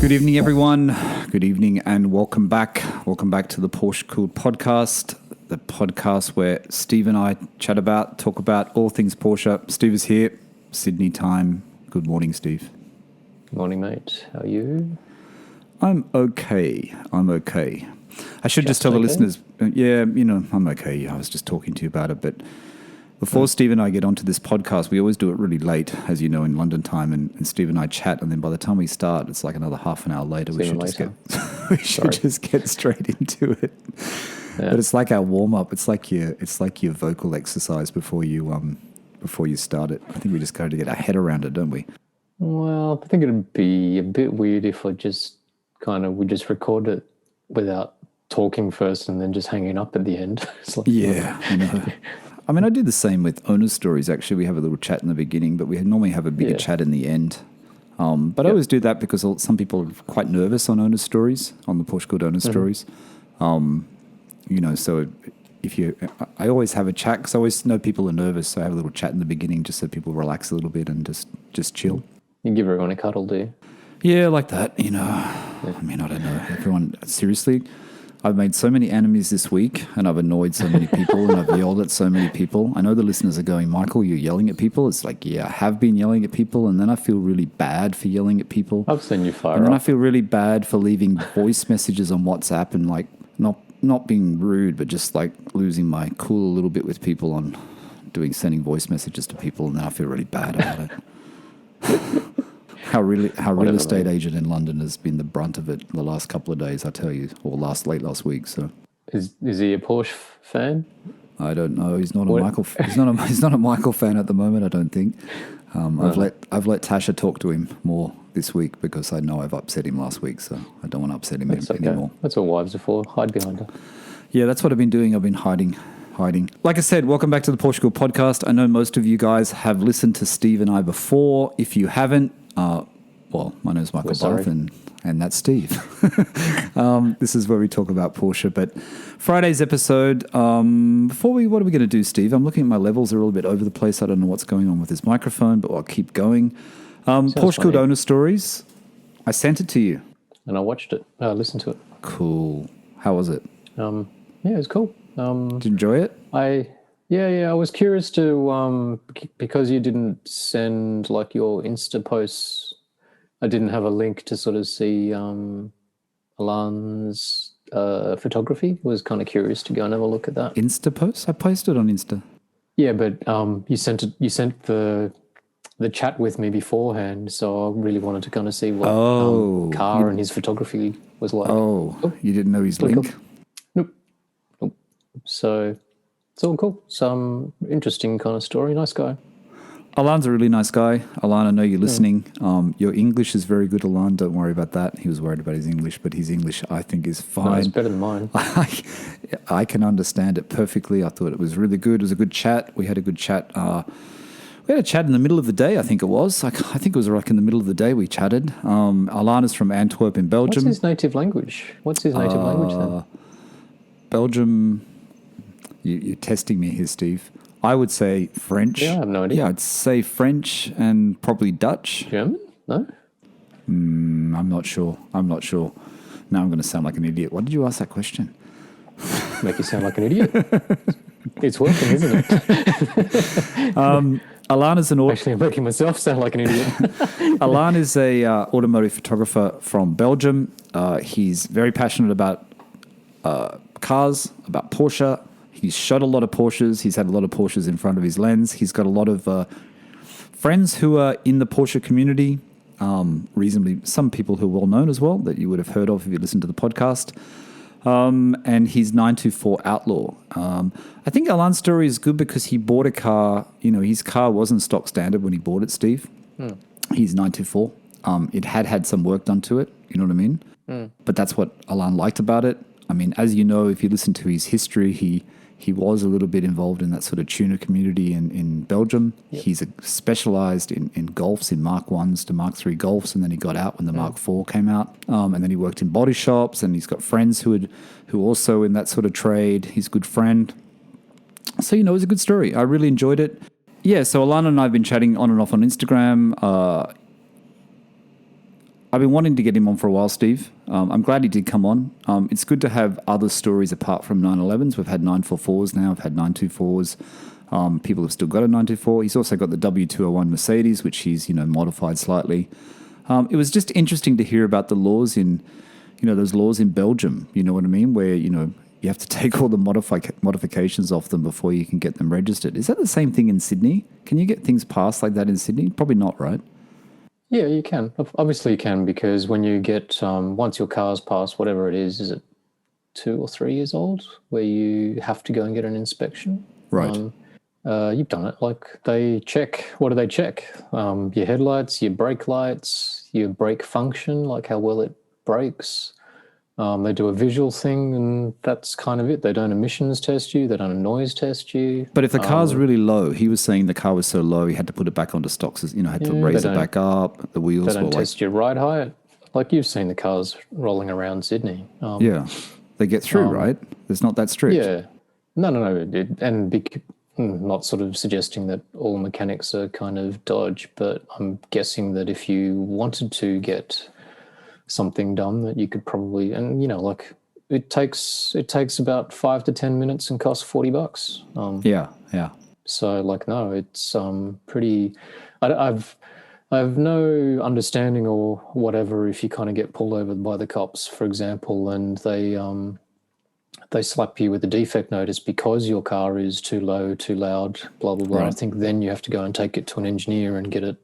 Good evening, everyone. Good evening and welcome back. Welcome back to the PorscheCooled podcast, the podcast where Steve and I talk about all things Porsche. Steve is here, Sydney time. Good morning, Steve. Good morning, mate. How are you? I'm okay. I should just tell the listeners, I'm okay. I was just talking to you about it, but before Steve and I get onto this podcast, we always do it really late, as you know, in London time, and Steve and I chat, and then by the time we start, it's like another half an hour later. We should just get straight into it. Yeah. But it's like our warm up. It's like your vocal exercise before you start it. I think we just got to get our head around it, don't we? Well, I think it'd be a bit weird if we just record it without talking first and then just hanging up at the end. I know. I mean, I do the same with owner's stories. Actually, we have a little chat in the beginning, but we normally have a bigger chat in the end. But I always do that because some people are quite nervous on owner's stories, on the PorscheCooled owner's stories. So I always have a chat because I always know people are nervous. So I have a little chat in the beginning just so people relax a little bit and just chill. You give everyone a cuddle, do you? Yeah, like that, I mean, I don't know. Everyone, seriously, I've made so many enemies this week and I've annoyed so many people and I've yelled at so many people. I know the listeners are going, Michael, you're yelling at people. It's like, yeah, I have been yelling at people and then I feel really bad for yelling at people. I've seen you fire And then up. I feel really bad for leaving voice messages on WhatsApp and like not being rude, but just like losing my cool a little bit with people on sending voice messages to people, and then I feel really bad about it. How real estate agent in London has been the brunt of it the last couple of days, I tell you, or late last week. So is he a Porsche fan? I don't know. He's not a Michael fan at the moment, I don't think. I've let Tasha talk to him more this week because I know I've upset him last week, so I don't want to upset him anymore. That's what wives are for. Hide behind her. Yeah, that's what I've been doing. I've been hiding. Like I said, welcome back to the PorscheCooled podcast. I know most of you guys have listened to Steve and I before. If you haven't, my name is Michael Barth and that's Steve. This is where we talk about Porsche. But Friday's episode, what are we going to do, Steve? I'm looking at my levels. They're a little bit over the place. I don't know what's going on with this microphone, but I'll keep going. PorscheCooled owner stories. I sent it to you. And I watched it. I listened to it. Cool. How was it? Yeah, it was cool. Did you enjoy it? I was curious to, because you didn't send like your Insta posts, I didn't have a link to sort of see Alan's photography. I was kind of curious to go and have a look at that. Insta posts? I posted on Insta. Yeah, but you sent the chat with me beforehand, so I really wanted to kind of see what Carr and his photography was like. You didn't know his link? Nope. So it's all cool. Some interesting kind of story. Nice guy. Alan's a really nice guy. Alan, I know you're listening. Your English is very good, Alan. Don't worry about that. He was worried about his English, but his English, I think, is fine. No, it's better than mine. I can understand it perfectly. I thought it was really good. It was a good chat. We had a good chat. We had a chat in the middle of the day, I think it was. I think it was like in the middle of the day we chatted. Alan is from Antwerp in Belgium. What's his native language? Then? Belgium. You're testing me here, Steve. I would say French. Yeah, I have no idea. Yeah, I'd say French and probably Dutch. German? No? I'm not sure. Now I'm going to sound like an idiot. Why did you ask that question? Make you sound like an idiot? It's working, isn't it? Alan is Actually, I'm making myself sound like an idiot. Alan is a automotive photographer from Belgium. He's very passionate about cars, about Porsche. He's shot a lot of Porsches. He's had a lot of Porsches in front of his lens. He's got a lot of friends who are in the Porsche community, reasonably some people who are well known as well that you would have heard of if you listened to the podcast. And he's 924 Outlaw. I think Alan's story is good because he bought a car. His car wasn't stock standard when he bought it, Steve. He's 924. It had some work done to it. You know what I mean? But that's what Alan liked about it. I mean, as you know, if you listen to his history, he was a little bit involved in that sort of tuner community in Belgium. Yep. He's specialized in Golfs, in Mark 1s to Mark 3 Golfs, and then he got out when the Mark 4 came out. And then he worked in body shops, and he's got friends who also in that sort of trade. He's a good friend. So, it was a good story. I really enjoyed it. Yeah, so Alana and I have been chatting on and off on Instagram. I've been wanting to get him on for a while, Steve. I'm glad he did come on. It's good to have other stories apart from 911s. We've had 944s now. We've had 924s. People have still got a 924. He's also got the W201 Mercedes, which he's, modified slightly. It was just interesting to hear about the laws in, those laws in Belgium. You know what I mean? Where, you have to take all the modifications off them before you can get them registered. Is that the same thing in Sydney? Can you get things passed like that in Sydney? Probably not, right? Yeah, you can. Obviously you can, because when you get, once your car's passed, whatever it is it 2 or 3 years old, where you have to go and get an inspection? Right. You've done it. Like, they check, what do they check? Your headlights, your brake lights, your brake function, like how well it brakes. They do a visual thing, and that's kind of it. They don't emissions test you. They don't noise test you. But if the car's really low, he was saying the car was so low, he had to put it back onto stocks. Had to raise it back up. The wheels They don't were test your ride height. Like, you've seen the cars rolling around Sydney. Yeah, they get through, right? It's not that strict. Yeah. No. Not sort of suggesting that all mechanics are kind of dodge, but I'm guessing that if you wanted to get something done, that you could probably, and like, it takes about 5 to 10 minutes and costs $40. Yeah. So, like, no, it's pretty. I've no understanding or whatever if you kind of get pulled over by the cops, for example, and they slap you with a defect notice because your car is too low, too loud, blah, blah, blah. Right. I think then you have to go and take it to an engineer and get it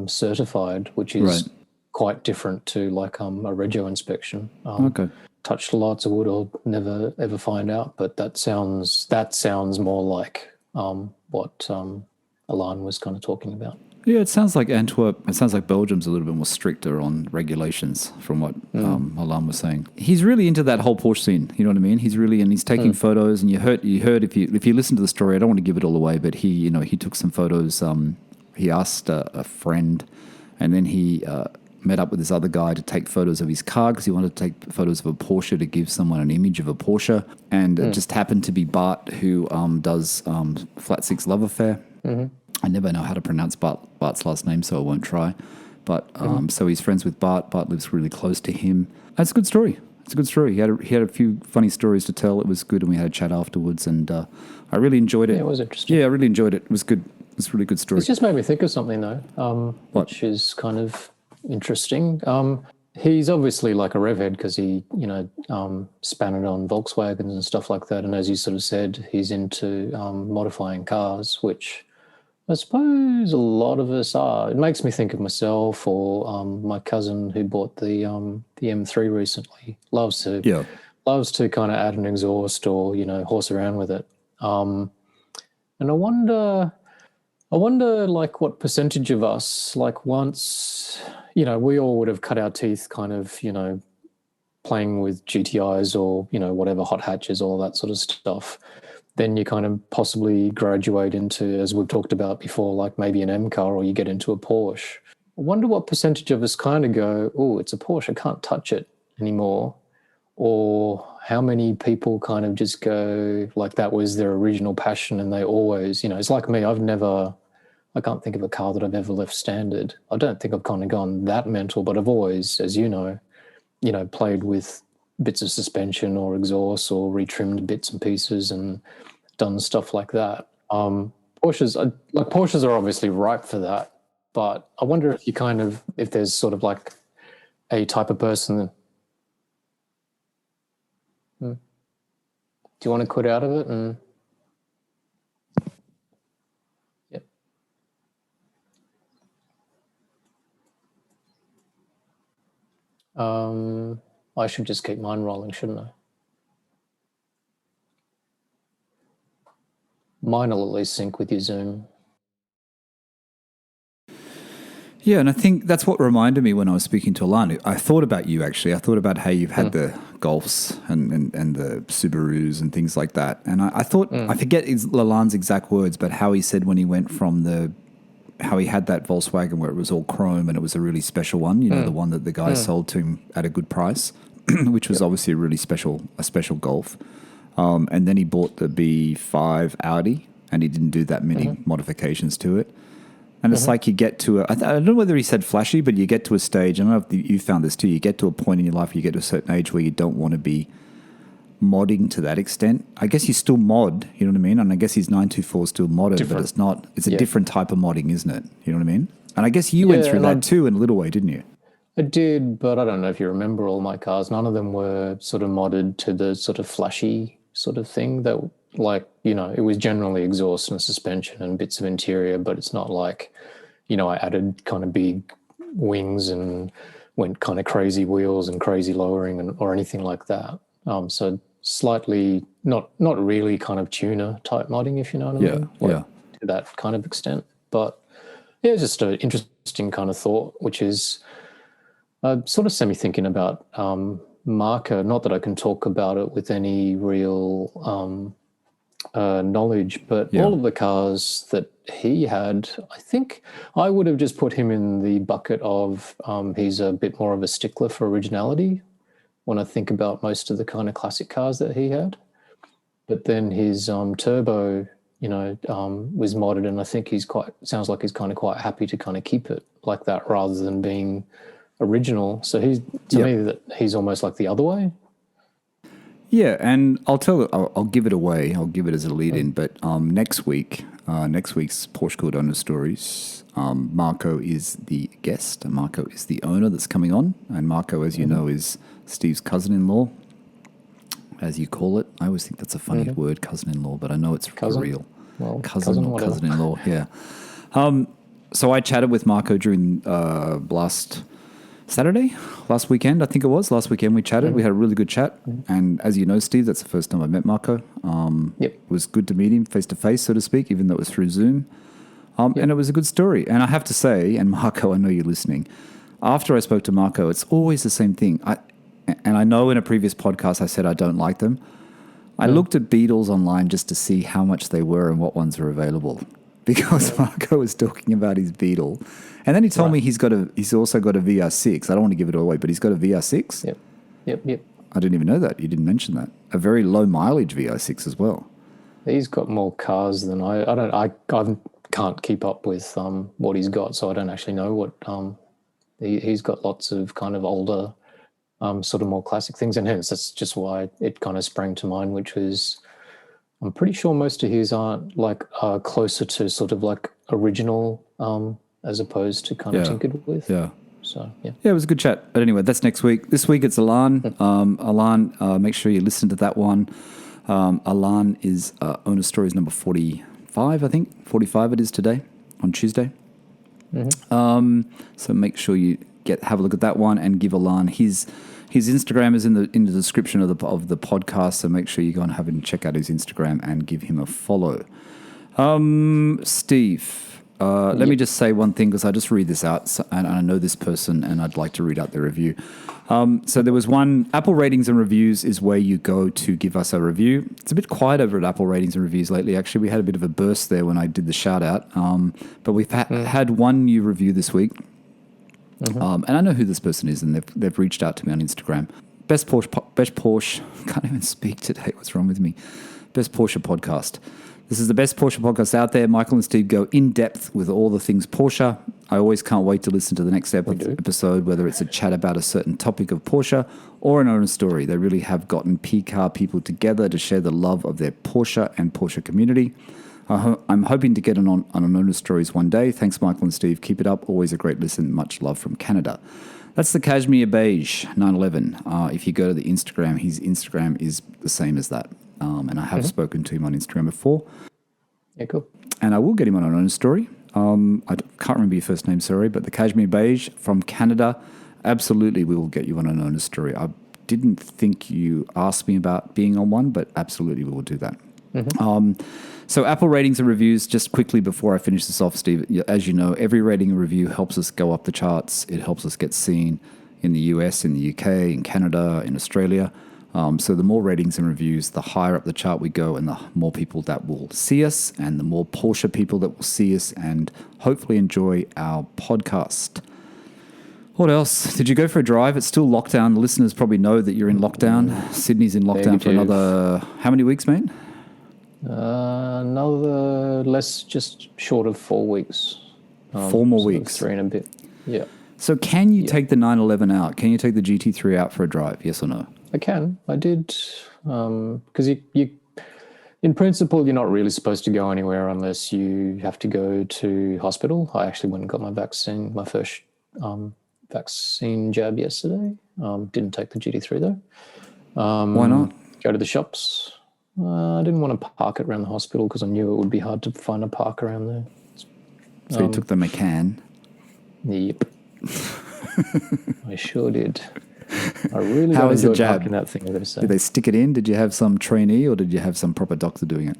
certified, which is quite different to like a rego inspection. Okay. Touch lots of wood, I'll never ever find out, but that sounds more like what Alan was kind of talking about. Yeah, it sounds like Antwerp. It sounds like Belgium's a little bit more stricter on regulations, from what Alan was saying. He's really into that whole Porsche scene. You know what I mean? He's really, and he's taking photos. And you heard if you listen to the story, I don't want to give it all away, but he took some photos. He asked a friend, and then he met up with this other guy to take photos of his car because he wanted to take photos of a Porsche to give someone an image of a Porsche. And it just happened to be Bart, who does Flat Six Love Affair. Mm-hmm. I never know how to pronounce Bart's last name, so I won't try. But so he's friends with Bart. Bart lives really close to him. That's a good story. It's a good story. He had a few funny stories to tell. It was good, and we had a chat afterwards, and I really enjoyed it. Yeah, it was interesting. Yeah, I really enjoyed it. It was good. It was a really good story. It's just made me think of something, though, which is kind of interesting. He's obviously like a rev head because he, span it on Volkswagens and stuff like that. And as you sort of said, he's into modifying cars, which I suppose a lot of us are. It makes me think of myself or my cousin who bought the M3 recently. Loves to kind of add an exhaust or horse around with it. And I wonder like what percentage of us, like, once we all would have cut our teeth kind of playing with GTIs or whatever, hot hatches, all that sort of stuff. Then you kind of possibly graduate into, as we've talked about before, like maybe an M car, or you get into a Porsche. I wonder what percentage of us kind of go, oh, it's a Porsche, I can't touch it anymore. Or how many people kind of just go, like, that was their original passion and they always, it's like me, I can't think of a car that I've ever left standard. I don't think I've kind of gone that mental, but I've always, as played with bits of suspension or exhaust or retrimmed bits and pieces and done stuff like that. Porsches are obviously ripe for that, but I wonder if there's sort of like a type of person. Do you want to quit out of it? And I should just keep mine rolling, shouldn't I? Mine will at least sync with your Zoom. Yeah, and I think that's what reminded me when I was speaking to Alana. I thought about you, actually. I thought about how you've had the Golfs and the Subarus and things like that. And I thought, I forget Alana's exact words, but how he said when he went from how he had that Volkswagen where it was all chrome and it was a really special one, the one that the guy sold to him at a good price, which was obviously a special Golf. And then he bought the B5 Audi and he didn't do that many modifications to it. And it's like you get to I don't know whether he said flashy, but you get to a stage, I don't know if you found this too, you get to a point in your life, you get to a certain age where you don't want to be modding to that extent. I guess you still mod, you know what I mean? And I guess his 924 is still modded, but it's not, it's a different type of modding, isn't it? You know what I mean? And I guess you went through that too in a little way, didn't you? I did, but I don't know if you remember all my cars. None of them were sort of modded to the sort of flashy sort of thing that, like, you know, it was generally exhaust and suspension and bits of interior, but it's not like, you know, I added kind of big wings and went kind of crazy wheels and crazy lowering or anything like that. So slightly, not really kind of tuner type modding, if you know what I mean. To that kind of extent. But yeah, it's just an interesting kind of thought, which is sort of semi-thinking about Marco. Not that I can talk about it with any real knowledge, but all of the cars that he had, I think I would have just put him in the bucket of he's a bit more of a stickler for originality when I think about most of the kind of classic cars that he had. But then his turbo, you know, was modded, and I think sounds like he's kind of quite happy to kind of keep it like that rather than being original. So to me, that he's almost like the other way. Yeah, and I'll give it away. I'll give it as a lead-in. But next week's PorscheCooled Owner Stories, Marco is the guest, and Marco is the owner that's coming on. And Marco, as you know, is Steve's cousin-in-law, as you call it. I always think that's a funny word, cousin-in-law, but I know it's for real. Well, cousin-in-law, yeah. So I chatted with Marco during last weekend, I think it was. Last weekend we chatted. We had a really good chat. And as you know, Steve, that's the first time I met Marco. It was good to meet him face-to-face, so to speak, even though it was through Zoom. And it was a good story. And I have to say, and Marco, I know you're listening, after I spoke to Marco, it's always the same thing. And I know in a previous podcast I said I don't like them. I looked at Beetles online just to see how much they were and what ones are available. Because Marco was talking about his Beetle. And then he told me he's also got a VR6. I don't want to give it away, but he's got a VR6. Yep. I didn't even know that. You didn't mention that. A very low mileage VR6 as well. He's got more cars than I can't keep up with what he's got, so I don't actually know what he's got. Lots of kind of older sort of more classic things, and hence that's just why it kind of sprang to mind, which was, I'm pretty sure most of his aren't closer to sort of like original as opposed to kind of tinkered with. Yeah. So, yeah. Yeah, it was a good chat. But anyway, that's next week. This week it's Alan. Alan, make sure you listen to that one. Alan is Owner Stories number 45, I think. 45 it is today, on Tuesday. So make sure you have a look at that one and give Alan his Instagram is in the description of the podcast, so make sure you go and have and check out his Instagram and give him a follow. Steve, let me just say one thing, because I just read this out, and I know this person, and I'd like to read out their review. So there was one, Apple Ratings and Reviews is where you go to give us a review. It's a bit quiet over at Apple Ratings and Reviews lately. Actually, we had a bit of a burst there when I did the shout out, but we've had one new review this week. And I know who this person is, and they've reached out to me on Instagram. Best Porsche, can't even speak today. What's wrong with me? Best Porsche podcast. This is the best Porsche podcast out there. Michael and Steve go in depth with all the things Porsche. I always can't wait to listen to the next episode, whether it's a chat about a certain topic of Porsche or an owner story. They really have gotten P-car people together to share the love of their Porsche and Porsche community. I'm hoping to get on an owner stories one day. Thanks, Michael and Steve. Keep it up. Always a great listen. Much love from Canada. That's the Cashmere Beige 911. If you go to the Instagram, his Instagram is the same as that. And I have spoken to him on Instagram before. Yeah, cool. And I will get him on an owner story. I can't remember your first name, sorry, but the Cashmere Beige from Canada. Absolutely, we will get you on an owner story. I didn't think you asked me about being on one, but absolutely we will do that. So Apple Ratings and Reviews, just quickly before I finish this off, Steve, as you know, every rating and review helps us go up the charts. It helps us get seen in the US, in the UK, in Canada, in Australia. So the more ratings and reviews, the higher up the chart we go, and the more people that will see us, and the more Porsche people that will see us and hopefully enjoy our podcast. What else? Did you go for a drive? It's still lockdown. The listeners probably know that you're in lockdown. Sydney's in lockdown for another, how many weeks, mate? Another just short of 4 weeks. 4 more sort of weeks. 3 and a bit. Yeah. So can you take the 911 out? Can you take the GT3 out for a drive? Yes or no? I can. I did. Because you, in principle, you're not really supposed to go anywhere unless you have to go to hospital. I actually went and got my first vaccine jab yesterday. Didn't take the GT3 though. Why not? Go to the shops. I didn't want to park it around the hospital because I knew it would be hard to find a park around there. So you took the Macan. Yep. I sure did. I really How don't was the enjoy jab? parking that thing, I've got to say. Did they stick it in? Did you have some trainee or did you have some proper doctor doing it?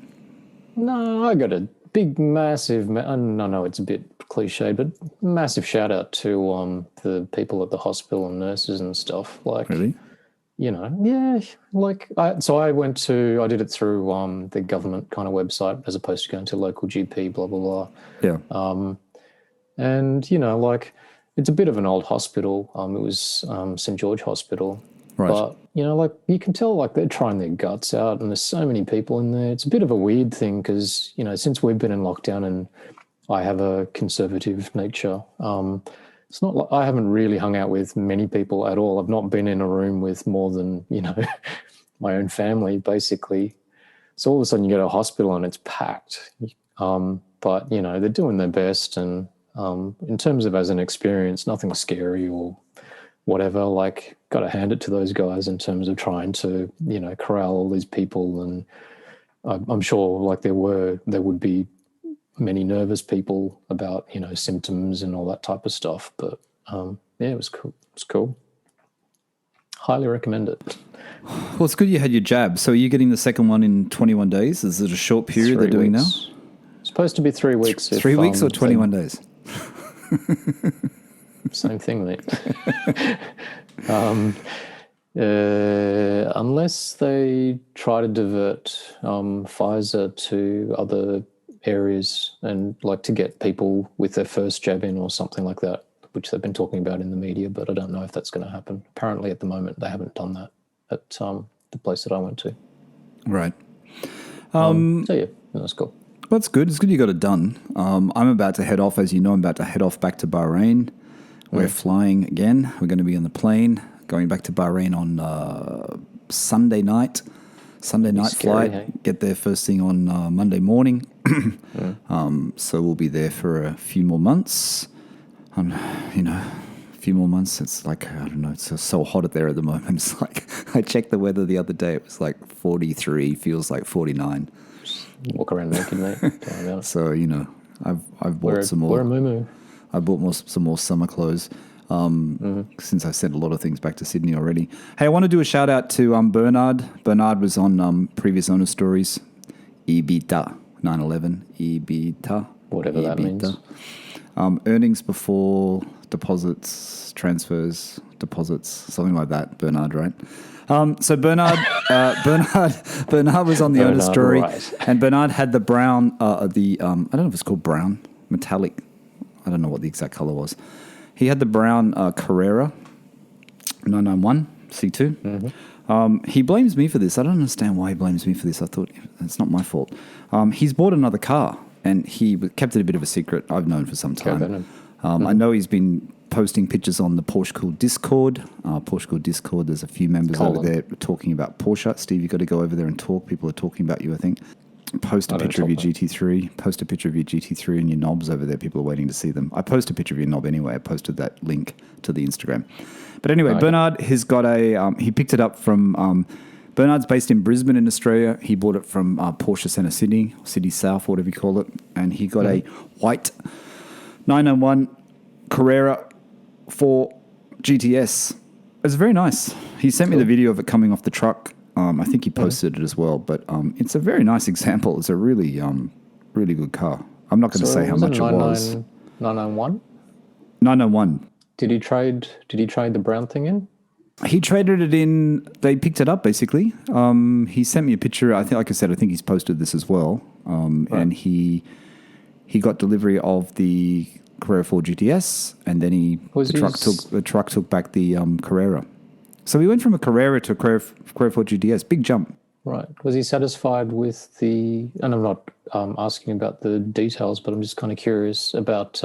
No, I got a big, massive, no, it's a bit cliche, but massive shout out to the people at the hospital and nurses and stuff. Like, Really? you know, yeah, like, I did it through the government kind of website as opposed to going to local GP, blah, blah, blah. Yeah. And, you know, like, it's a bit of an old hospital. It was St. George Hospital. Right. But, you know, like, you can tell, like, they're trying their guts out and there's so many people in there. It's a bit of a weird thing because, you know, since we've been in lockdown and I have a conservative nature, it's not like I haven't really hung out with many people at all. I've not been in a room with more than, you know, my own family, basically. So all of a sudden you go to a hospital and it's packed. But, you know, they're doing their best. And in terms of as an experience, nothing scary or whatever, like, got to hand it to those guys in terms of trying to, you know, corral all these people. And I'm sure, like, there would be many nervous people about, you know, symptoms and all that type of stuff. But yeah, it was cool. It's cool. Highly recommend it. Well, it's good you had your jab. So are you getting the second one in 21 days? Is it a short period they're doing now? It's supposed to be 3 weeks. 3 weeks or 21 days? Same thing, mate. Unless they try to divert Pfizer to other areas and, like, to get people with their first jab in or something like that, which they've been talking about in the media, but I don't know if that's going to happen. Apparently at the moment they haven't done that at the place that I went to. Right. So yeah, that's cool. Well, that's good. It's good you got it done. I'm about to head off, as you know, I'm about to head off back to Bahrain. We're flying again. We're going to be on the plane, going back to Bahrain on Sunday night. Sunday night scary, flight. hey? Get there first thing on Monday morning. So we'll be there for a few more months. You know, a few more months. It's like, I don't know, it's so hot there at the moment. It's like, I checked the weather the other day. It was like 43, feels like 49. Walk around naked, mate. Don't worry about it. So, you know, I've bought some more. Wear a muumuu. I bought some more summer clothes since I sent a lot of things back to Sydney already. Hey, I want to do a shout out to Bernard. Bernard was on previous owner stories. EBITDA 911. EBITDA. Whatever that means. Earnings before deposits, transfers, deposits, something like that. Bernard, right? So Bernard was on the owner story, right. and Bernard had the brown, I don't know if it's called brown, metallic. I don't know what the exact color was. He had the brown Carrera 991 C2. He blames me for this. I don't understand why he blames me for this. I thought it's not my fault. He's bought another car, and he kept it a bit of a secret. I've known for some time. I know he's been posting pictures on the PorscheCooled Discord. PorscheCooled Discord, there's a few members over there talking about Porsche. Steve, you've got to go over there and talk. People are talking about you, I think. Post a picture of your GT3. Post a picture of your GT3 and your knobs over there. People are waiting to see them. I post a picture of your knob anyway. I posted that link to the Instagram. But anyway, Bernard has got he picked it up from, Bernard's based in Brisbane in Australia. He bought it from Porsche Centre Sydney, City South, whatever you call it. And he got a white 991 Carrera 4 GTS. It's very nice. He sent me the video of it coming off the truck. I think he posted it as well, but it's a very nice example. It's a really, really good car. I'm not going to say how much it was. 991? 991. Did he trade the brown thing in? He traded it in. They picked it up basically. He sent me a picture. I think, like I said, I think he's posted this as well. And he got delivery of the Carrera 4 GTS, and then the truck took back the Carrera. So we went from a Carrera to a Carrera 4 GTS. Big jump. Right. Was he satisfied with the? And I'm not asking about the details, but I'm just kind of curious about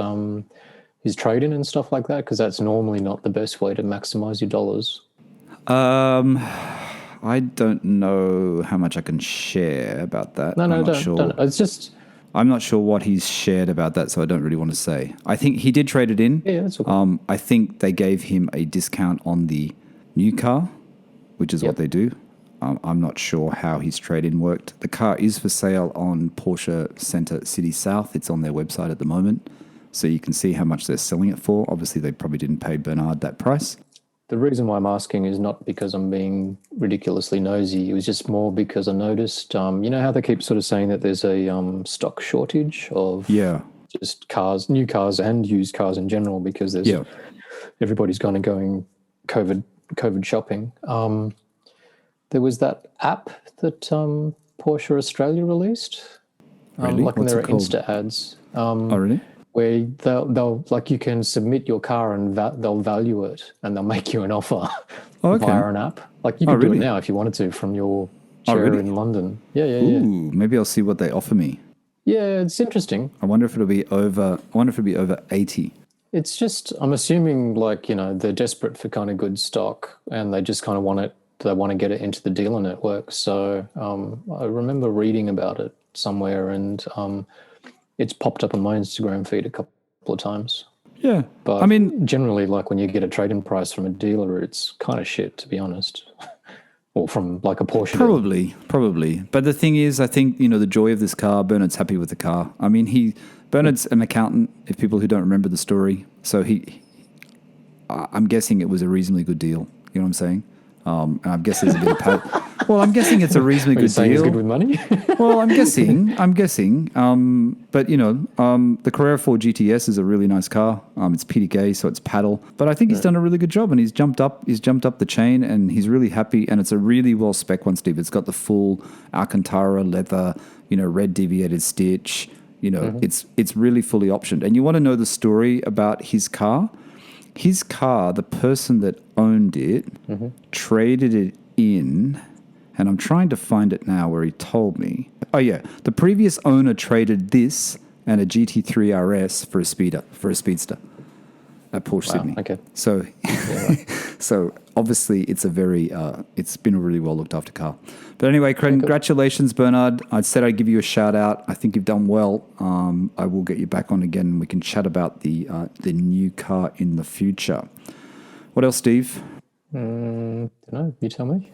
his trade-in and stuff like that, because that's normally not the best way to maximize your dollars. I don't know how much I can share about that. No, I'm not don't. sure. Don't. It's just. I'm not sure what he's shared about that, so I don't really want to say. I think he did trade it in. Yeah, that's okay. I think they gave him a discount on the new car, which is what they do. I'm not sure how his trade-in worked. The car is for sale on Porsche Center City South. It's on their website at the moment, so you can see how much they're selling it for. Obviously, they probably didn't pay Bernard that price. The reason why I'm asking is not because I'm being ridiculously nosy. It was just more because I noticed, you know how they keep sort of saying that there's a stock shortage of just cars, new cars and used cars in general, because there's everybody's kind of going COVID shopping. There was that app that Porsche Australia released, Really? like in their Insta ads. Oh, really? Where they'll like you can submit your car and they'll value it and they'll make you an offer via an app. Like you can do it now if you wanted to from your chair in London. Yeah. Ooh, maybe I'll see what they offer me. Yeah, it's interesting. I wonder if it'll be over 80. It's just, I'm assuming, like, you know, they're desperate for kind of good stock and they just kind of want to get it into the dealer network. So I remember reading about it somewhere and it's popped up on my Instagram feed a couple of times. Yeah. But I mean, generally, like when you get a trade-in price from a dealer, it's kind of shit, to be honest. Or from like a Porsche dealer. Probably. But the thing is, I think, you know, the joy of this car, Bernard's happy with the car. I mean, Bernard's an accountant, if people who don't remember the story. So I'm guessing it was a reasonably good deal. You know what I'm saying? And I'm guessing there's a bit of well, I'm guessing it's a reasonably good deal. He's good with money? Well, I'm guessing. But, you know, the Carrera 4 GTS is a really nice car. It's PDK, so it's paddle. But I think he's done a really good job, and he's jumped up the chain, and he's really happy. And it's a really well spec one, Steve. It's got the full Alcantara leather, you know, red deviated stitch. You know, it's really fully optioned. And you want to know the story about his car? His car, the person that owned it, traded it in, and I'm trying to find it now where he told me. Oh, yeah. The previous owner traded this and a GT3 RS for a speedster at Porsche Sydney. Okay. So, so obviously it's it's been a really well looked after car. But anyway, congratulations, Bernard. I said I'd give you a shout out. I think you've done well. I will get you back on again and we can chat about the new car in the future. What else, Steve? Don't know. You tell me.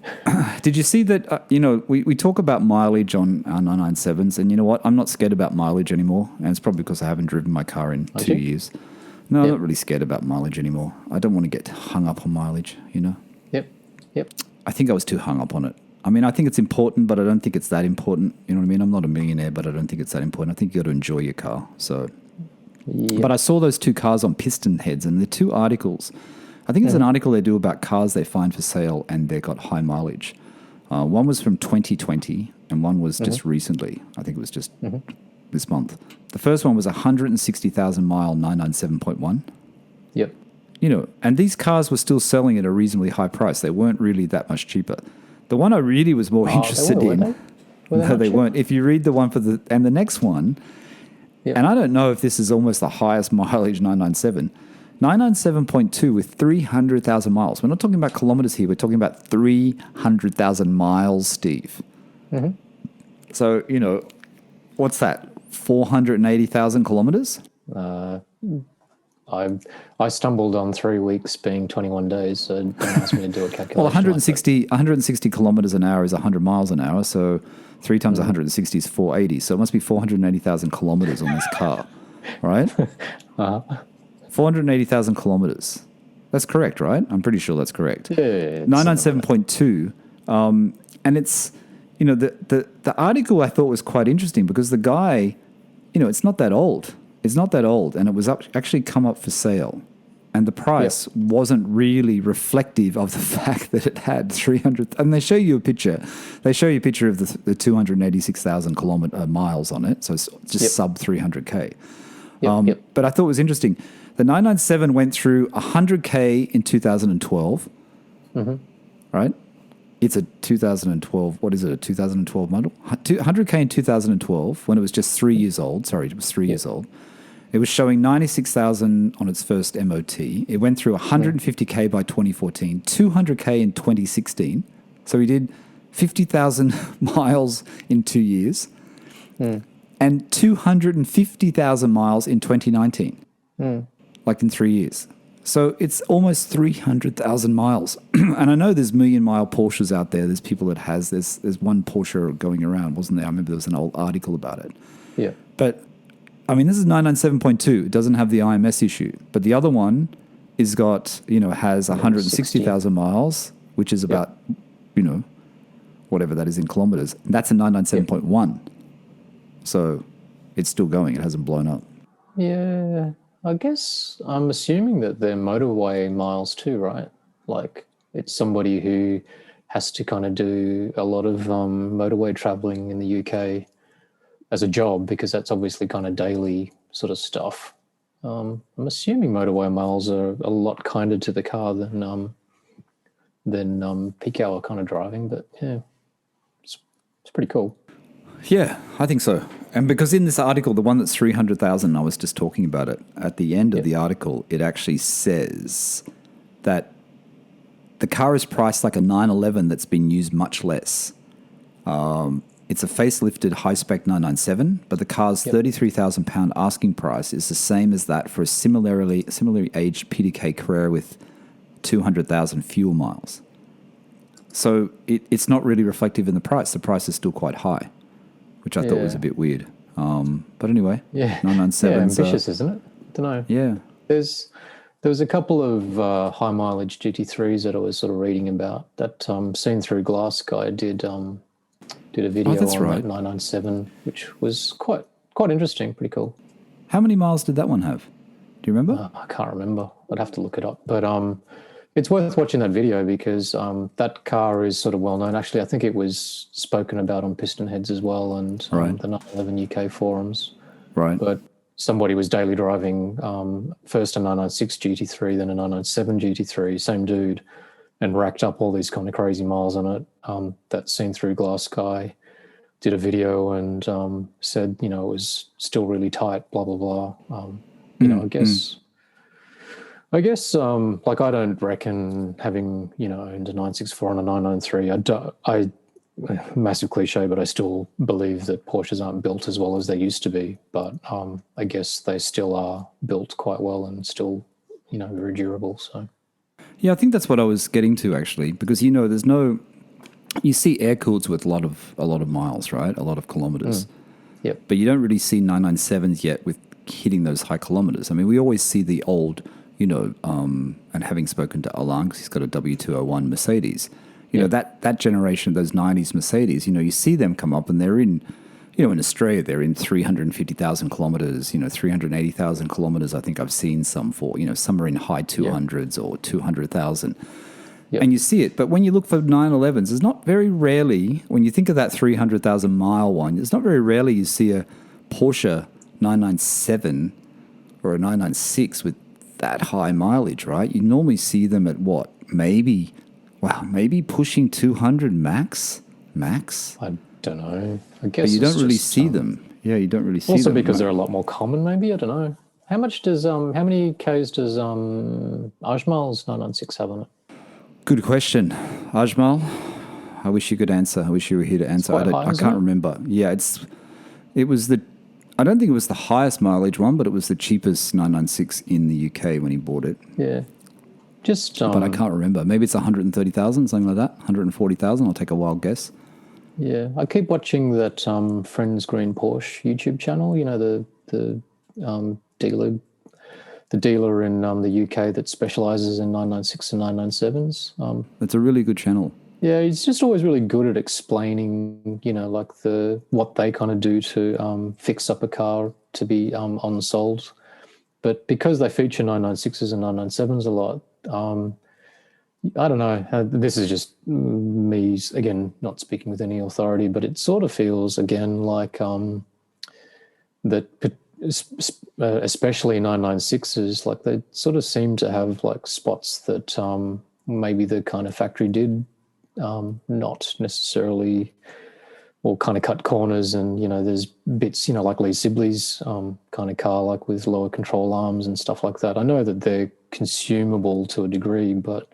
Did you see that, you know, we talk about mileage on our 997s, and you know what? I'm not scared about mileage anymore, and it's probably because I haven't driven my car in 2 years. No, I'm not really scared about mileage anymore. I don't want to get hung up on mileage, you know? Yep. I think I was too hung up on it. I mean, I think it's important, but I don't think it's that important. You know what I mean? I'm not a millionaire, but I don't think it's that important. I think you got to enjoy your car. So, But I saw those two cars on piston heads, and the two articles. I think it's an article they do about cars they find for sale and they got high mileage. One was from 2020 and one was just recently. I think it was just this month. The first one was 160,000 mile 997.1. Yep. You know, and these cars were still selling at a reasonably high price. They weren't really that much cheaper. The one I really was more interested in. No, they weren't. If you read the one and the next one, and I don't know if this is almost the highest mileage 997. 997.2 with 300,000 miles. We're not talking about kilometers here. We're talking about 300,000 miles, Steve. So, you know, what's that? 480,000 kilometers? I stumbled on 3 weeks being 21 days, so don't ask me to do a calculation. Well, 160 kilometers an hour is 100 miles an hour, so 3 times 160 is 480. So it must be 480,000 kilometers on this car, right? 480,000 kilometers. That's correct, right? I'm pretty sure that's correct. Yeah. 997.2. And it's, you know, the article I thought was quite interesting because the guy, you know, it's not that old. It's not that old. And it was actually come up for sale. And the price wasn't really reflective of the fact that it had 300. And they show you a picture. They show you a picture of the 286,000 miles on it. So it's just sub 300K. But I thought it was interesting. The 997 went through 100K in 2012, right? It's a 2012. What is it? A 2012 model? 100K in 2012 when it was just 3 years old. Sorry, it was 3 years old. It was showing 96,000 on its first MOT. It went through 150K by 2014, 200K in 2016. So he did 50,000 miles in 2 years and 250,000 miles in 2019, like in 3 years. So it's almost 300,000 miles. And I know there's million-mile Porsches out there. There's people that has this. There's one Porsche going around, wasn't there? I remember there was an old article about it. Yeah. But, I mean, this is 997.2. It doesn't have the IMS issue. But the other one has 160,000 miles, which is about, whatever that is in kilometers. And that's a 997.1. So it's still going. It hasn't blown up. Yeah. I guess I'm assuming that they're motorway miles too, right? Like it's somebody who has to kind of do a lot of motorway traveling in the UK as a job, because that's obviously kind of daily sort of stuff. I'm assuming motorway miles are a lot kinder to the car than peak hour kind of driving, but yeah, it's pretty cool. Yeah, I think so. And because in this article, the one that's 300,000, I was just talking about it, at the end of the article, it actually says that the car is priced like a 911 that's been used much less. It's a facelifted high-spec 997, but the car's £33,000 asking price is the same as that for a similarly aged PDK Carrera with 200,000 fuel miles. So it's not really reflective in the price. The price is still quite high, which I thought was a bit weird. But anyway, 997. Yeah, ambitious, isn't it? I don't know. Yeah. There was a couple of high mileage GT3s that I was sort of reading about. That Seen Through Glass guy did a video on that 997, which was quite interesting, pretty cool. How many miles did that one have? Do you remember? I can't remember. I'd have to look it up. But it's worth watching that video because that car is sort of well known. Actually, I think it was spoken about on Piston Heads as well and the 911 UK forums. Right. But somebody was daily driving first a 996 GT3, then a 997 GT3, same dude, and racked up all these kind of crazy miles on it. That Seen Through Glass guy did a video and said, it was still really tight, blah, blah, blah. I guess, like I don't reckon having, owned a 964 and a 993, I massive cliche, but I still believe that Porsches aren't built as well as they used to be. But I guess they still are built quite well and still, very durable. So, yeah, I think that's what I was getting to actually, because there's no, you see air-cooleds with a lot of miles, right? A lot of kilometers. Yep. But you don't really see 997s yet with hitting those high kilometers. I mean, we always see the old, and having spoken to Alain, because he's got a W201 Mercedes, that generation of those 90s Mercedes, you see them come up and they're in, in Australia, they're in 350,000 kilometers, 380,000 kilometers. I think I've seen some for, some are in high 200s or 200,000. Yep. And you see it. But when you look for 911s, it's not very rarely, when you think of that 300,000 mile one, it's not very rarely you see a Porsche 997 or a 996 with that high mileage, right? You normally see them at what? Maybe pushing 200 max? I don't know. I guess but you don't really see them. Yeah, you don't really see them. Also because they're a lot more common, maybe. I don't know. How many Ks does Ajmal's 996 have on it? Good question. Ajmal, I wish you could answer. I wish you were here to answer. I can't remember. Yeah, it was I don't think it was the highest mileage one, but it was the cheapest 996 in the UK when he bought it. Yeah. But I can't remember. Maybe it's 130,000, something like that. 140,000. I'll take a wild guess. Yeah, I keep watching that Friends Green Porsche YouTube channel. The dealer in the UK that specialises in 996 and 997s. It's a really good channel. Yeah, he's just always really good at explaining, like what they kind of do to fix up a car to be unsold. But because they feature 996s and 997s a lot, I don't know. This is just me, again, not speaking with any authority, but it sort of feels, again, like that especially 996s, like they sort of seem to have like spots that maybe the kind of factory did not necessarily, or kind of cut corners, and there's bits, like Lee Sibley's kind of car, like with lower control arms and stuff like that. I know that they're consumable to a degree, but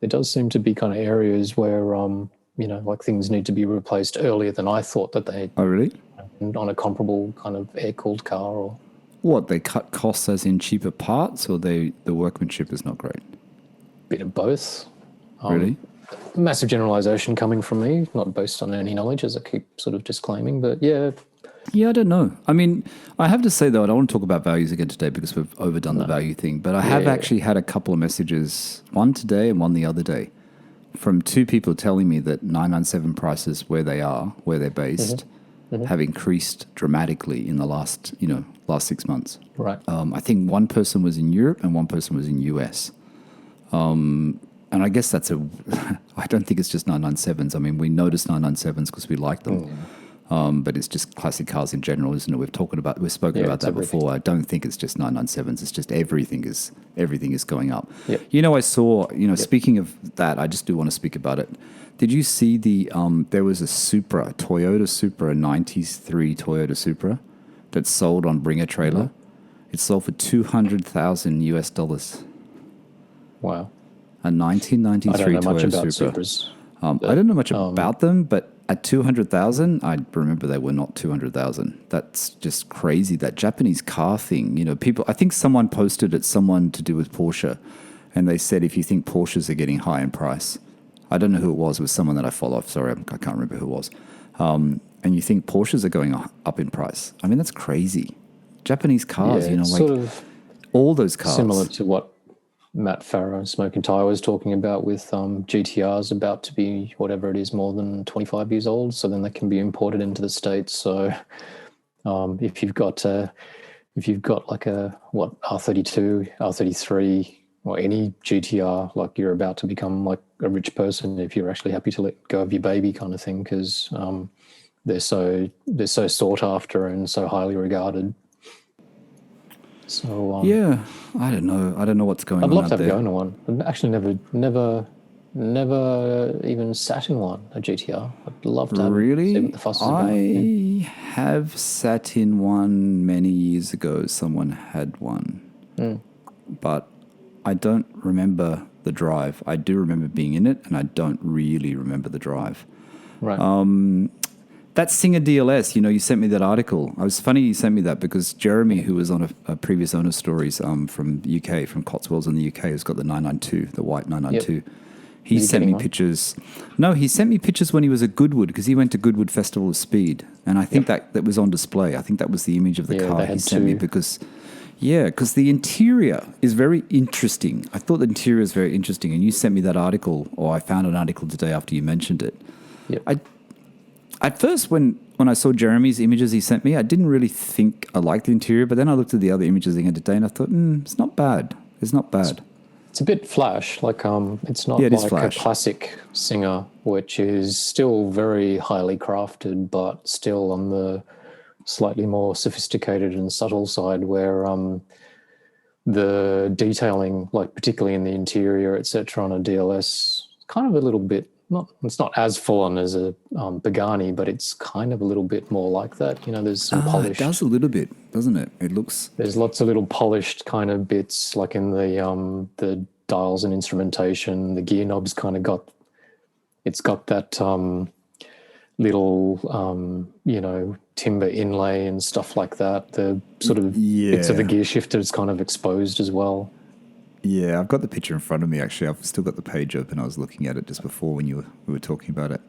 there does seem to be kind of areas where like things need to be replaced earlier than I thought that they. Oh, really? On a comparable kind of air-cooled car, or what, they cut costs as in cheaper parts, or the workmanship is not great? Bit of both. Really? Massive generalization coming from me, not based on any knowledge, as I keep sort of disclaiming, but yeah. Yeah, I don't know. I mean, I have to say, though, I don't want to talk about values again today because we've overdone the value thing, but I have actually had a couple of messages, one today and one the other day, from two people telling me that 997 prices where they're based, have increased dramatically in the last 6 months. Right. I think one person was in Europe and one person was in US. And I guess that's I don't think it's just 997s. I mean, we notice 997s because we like them. But it's just classic cars in general, isn't it? We've spoken about that everything. before. I don't think it's just 997s. It's just everything is going up. Yep. I saw, speaking of that, I just do want to speak about it. Did you see there was a Toyota Supra, a 93 Toyota Supra that sold on Bring a Trailer? Mm-hmm. It sold for $200,000 US. Wow. A 1993 I don't know Toyota much about Supra. Supras. I don't know much about them, but at 200,000, I remember they were not 200,000. That's just crazy. That Japanese car thing, people. I think someone posted it, someone to do with Porsche, and they said if you think Porsches are getting high in price, I don't know who it was. It was someone that I follow. Sorry, I can't remember who it was. And you think Porsches are going up in price? I mean, that's crazy. Japanese cars, sort of all those cars, similar to what Matt Farrow, Smoking Tire, was talking about with GTRs about to be whatever it is, more than 25 years old, so then they can be imported into the States. So if you've got like a R32, R33, or any GTR, like you're about to become like a rich person if you're actually happy to let go of your baby kind of thing, because they're so sought after and so highly regarded. So yeah, I don't know what's going on. I'd love out to have there. a go into one. I've actually never even sat in one, a GTR. I'd love to. Really? See what the fuss is about. I have sat in one many years ago. Someone had one, but I don't remember the drive. I do remember being in it, and I don't really remember the drive. Right. That Singer DLS, you sent me that article. It was funny you sent me that because Jeremy, who was on a previous Owner Stories from UK, from Cotswolds in the UK, who's got the 992, the white 992. Yep. He sent me pictures. No, he sent me pictures when he was at Goodwood, because he went to Goodwood Festival of Speed. And I think that was on display. I think that was the image of the car he sent me because the interior is very interesting. I thought the interior is very interesting. And you sent me that article, or I found an article today after you mentioned it. Yep. At first, when I saw Jeremy's images he sent me, I didn't really think I liked the interior. But then I looked at the other images again today, and I thought, it's not bad. It's not bad. It's a bit flash. Like it's not like a classic Singer, which is still very highly crafted, but still on the slightly more sophisticated and subtle side, where the detailing, like particularly in the interior, etc., on a DLS, kind of a little bit. It's not as full on as a Pagani, but it's kind of a little bit more like that. There's some polished. It does a little bit, doesn't it? It looks. There's lots of little polished kind of bits, like in the dials and instrumentation. The gear knobs kind of got. It's got that little timber inlay and stuff like that. The sort of bits of the gear shifter is kind of exposed as well. Yeah, I've got the picture in front of me, actually. I've still got the page open. I was looking at it just before when we were talking about it.